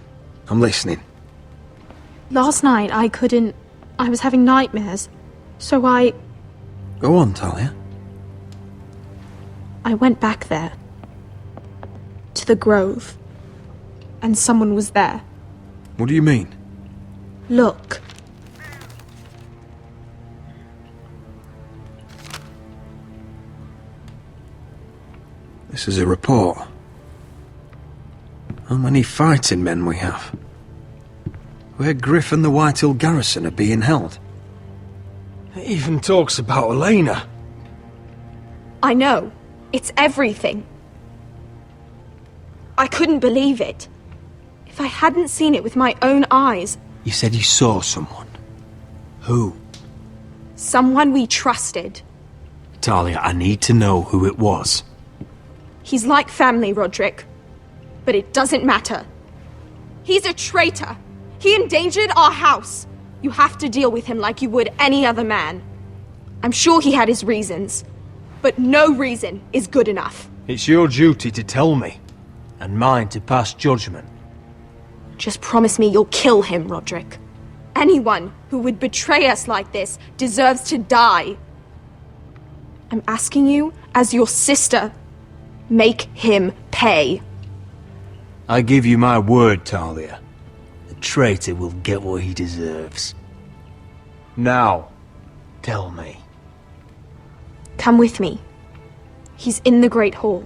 Speaker 15: I'm listening.
Speaker 21: Last night, I was having nightmares. So
Speaker 15: Go on, Talia.
Speaker 21: I went back there. To the grove. And someone was there.
Speaker 15: What do you mean?
Speaker 21: Look.
Speaker 15: This is a report. How many fighting men we have? Where Gryff and the Whitehills garrison are being held.
Speaker 7: It even talks about Elena.
Speaker 21: I know. It's everything. I couldn't believe it. If I hadn't seen it with my own eyes...
Speaker 15: You said you saw someone. Who?
Speaker 21: Someone we trusted.
Speaker 15: Talia, I need to know who it was.
Speaker 21: He's like family, Rodrik. But it doesn't matter. He's a traitor. He endangered our house. You have to deal with him like you would any other man. I'm sure he had his reasons. But no reason is good enough.
Speaker 7: It's your duty to tell me. And mine to pass judgment.
Speaker 21: Just promise me you'll kill him, Rodrik. Anyone who would betray us like this deserves to die. I'm asking you, as your sister, make him pay.
Speaker 7: I give you my word, Talia. The traitor will get what he deserves. Now, tell me.
Speaker 21: Come with me. He's in the Great Hall.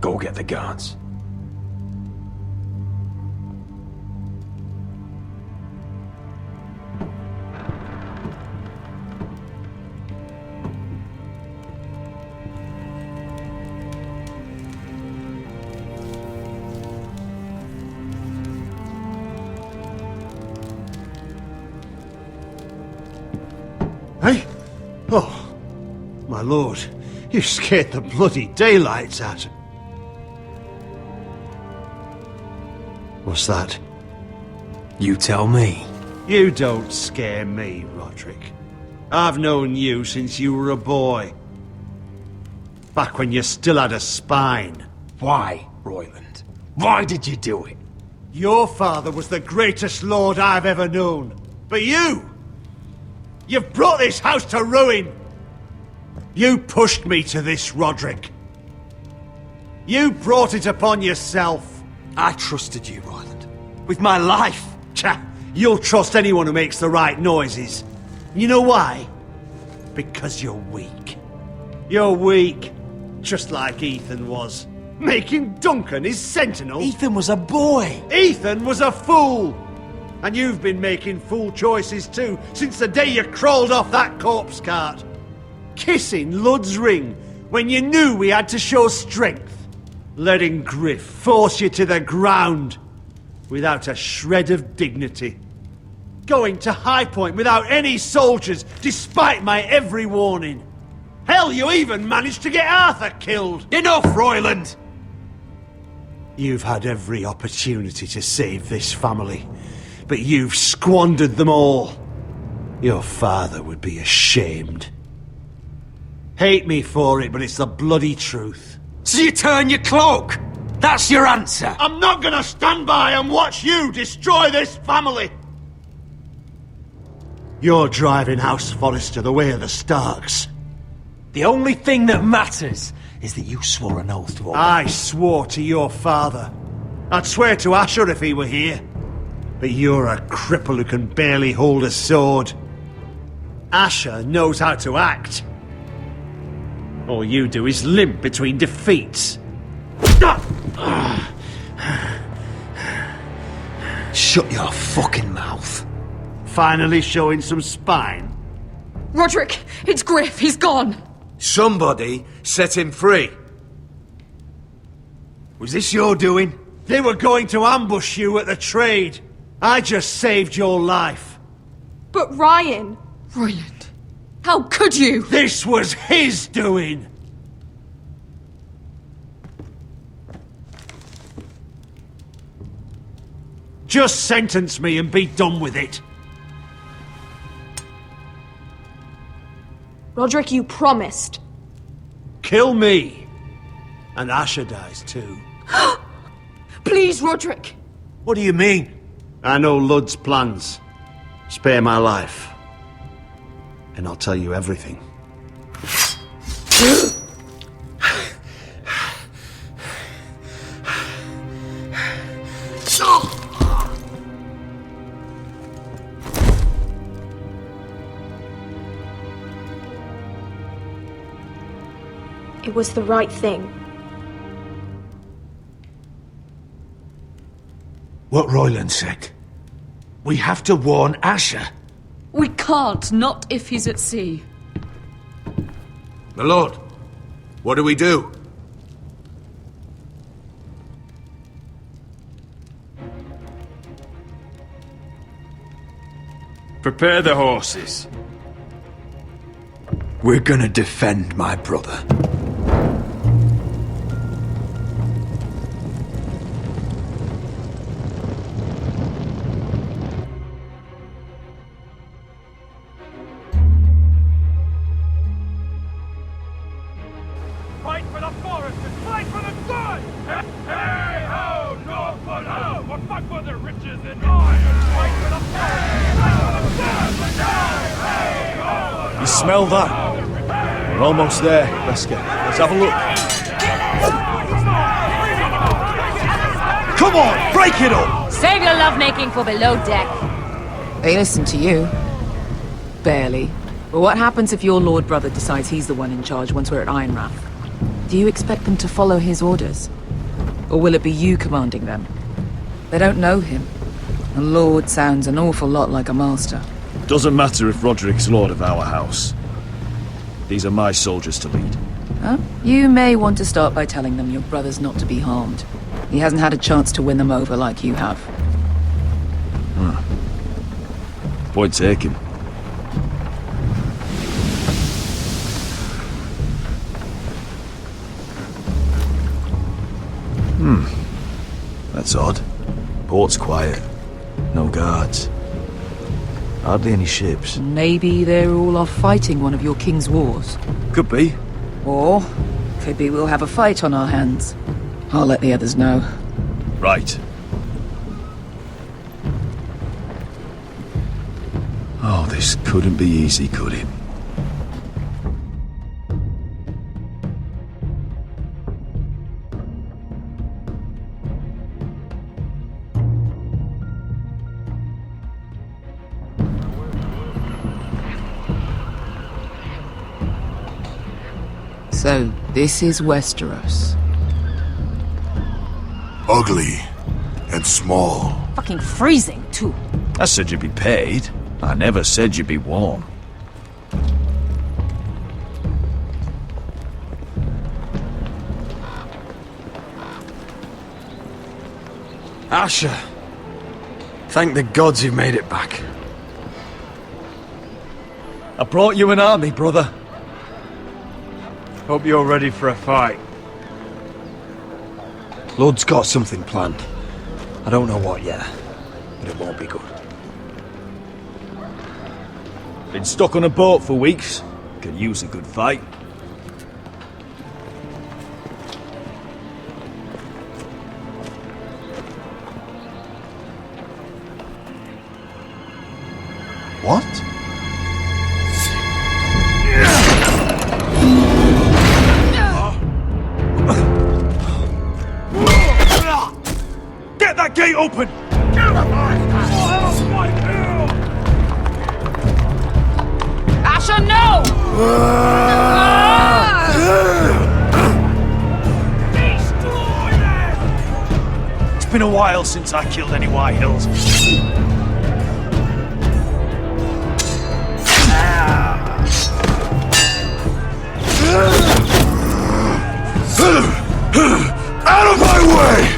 Speaker 7: Go get the guards.
Speaker 9: Hey? Oh, my lord, you scared the bloody daylights out of... What's that?
Speaker 15: You tell me.
Speaker 9: You don't scare me, Rodrik. I've known you since you were a boy. Back when you still had a spine.
Speaker 7: Why, Royland? Why did you do it?
Speaker 9: Your father was the greatest lord I've ever known. But you've brought this house to ruin. You pushed me to this, Rodrik. You brought it upon yourself.
Speaker 15: I trusted you, Royland. With my life.
Speaker 9: Cha! You'll trust anyone who makes the right noises. You know why? Because you're weak. You're weak. Just like Ethan was. Making Duncan his sentinel.
Speaker 15: Ethan was a boy.
Speaker 9: Ethan was a fool. And you've been making fool choices too, since the day you crawled off that corpse cart. Kissing Lud's ring when you knew we had to show strength. Letting Gryff force you to the ground without a shred of dignity. Going to High Point without any soldiers, despite my every warning. Hell, you even managed to get Arthur killed.
Speaker 15: Enough, Royland!
Speaker 9: You've had every opportunity to save this family, but you've squandered them all. Your father would be ashamed. Hate me for it, but it's the bloody truth.
Speaker 16: So you turn your cloak? That's your answer?
Speaker 9: I'm not gonna stand by and watch you destroy this family! You're driving House Forrester the way of the Starks.
Speaker 7: The only thing that matters is that you swore an oath to obey.
Speaker 9: I swore to your father. I'd swear to Asher if he were here. But you're a cripple who can barely hold a sword. Asher knows how to act. All you do is limp between defeats.
Speaker 16: Shut your fucking mouth.
Speaker 9: Finally showing some spine.
Speaker 2: Rodrik! It's Gryff! He's gone!
Speaker 16: Somebody set him free.
Speaker 9: Was this your doing? They were going to ambush you at the trade. I just saved your life.
Speaker 21: But Ryan...
Speaker 2: Royland, how could you?
Speaker 9: This was his doing! Just sentence me and be done with it.
Speaker 21: Rodrik, you promised.
Speaker 9: Kill me. And Asher dies too.
Speaker 2: Please, Rodrik!
Speaker 9: What do you mean? I know Ludd's plans. Spare my life. And I'll tell you everything.
Speaker 21: It was the right thing.
Speaker 5: What Royland said. We have to warn Asher.
Speaker 2: We can't, not if he's at sea.
Speaker 12: My lord, what do we do?
Speaker 14: Prepare the horses.
Speaker 16: We're gonna defend my brother.
Speaker 5: Fight for the Forresters! Fight for the good! Hey ho! North for ho! We'll fight for the riches and iron! Fight for the Forresters! Fight for the good! Hey ho!
Speaker 9: You smell that? We're almost there, Beskha. Let's have a look. Come on, break it up!
Speaker 17: Save your lovemaking for below deck.
Speaker 11: They listen to you. Barely. But what happens if your lord brother decides he's the one in charge once we're at Ironrath? Do you expect them to follow his orders? Or will it be you commanding them? They don't know him. A lord sounds an awful lot like a master.
Speaker 8: Doesn't matter if Rodrik's lord of our house. These are my soldiers to lead.
Speaker 11: Huh? You may want to start by telling them your brother's not to be harmed. He hasn't had a chance to win them over like you have.
Speaker 8: Point taken. That's odd. Port's quiet. No guards. Hardly any ships.
Speaker 11: Maybe they're all off fighting one of your king's wars.
Speaker 8: Could be.
Speaker 11: Or could be we'll have a fight on our hands. I'll let the others know.
Speaker 8: Right. Oh, this couldn't be easy, could it?
Speaker 11: So, this is Westeros.
Speaker 3: Ugly and small.
Speaker 17: Fucking freezing, too.
Speaker 8: I said you'd be paid. I never said you'd be warm.
Speaker 16: Asher. Thank the gods you've made it back.
Speaker 14: I brought you an army, brother. Hope you're ready for a fight. Lord's got something planned. I don't know what yet, but it won't be good.
Speaker 8: Been stuck on a boat for weeks. Could use a good fight.
Speaker 3: What?
Speaker 9: Get that gate open!
Speaker 18: Asher, no!
Speaker 9: It's been a while since I killed any Whitehills.
Speaker 3: Out of my way!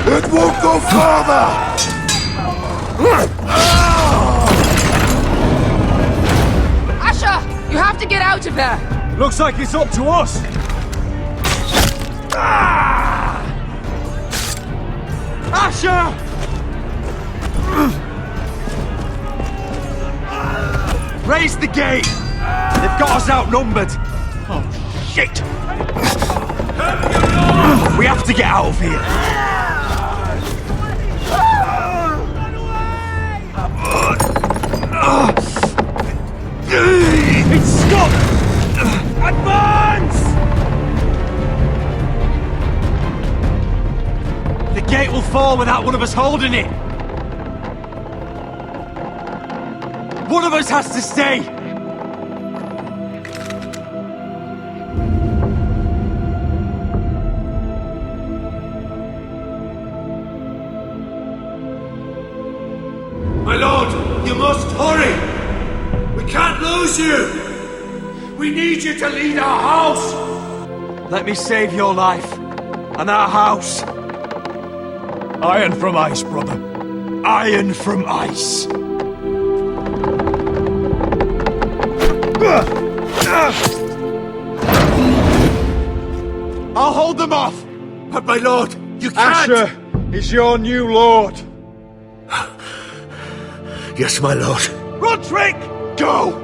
Speaker 3: It won't go farther!
Speaker 18: Asher, you have to get out of there!
Speaker 9: Looks like it's up to us! Asher! Raise the gate! They've got us outnumbered! Oh, shit! We have to get out of here! It's stuck! Advance! The gate will fall without one of us holding it! One of us has to stay!
Speaker 5: My lord, you must hurry! We can't lose you! We need you to lead our house!
Speaker 9: Let me save your life, and our house. Iron from ice, brother. Iron from ice. I'll hold them off!
Speaker 5: But my lord, you can't!
Speaker 9: Asher is your new lord.
Speaker 5: Yes, my lord.
Speaker 9: Rodrik! Go!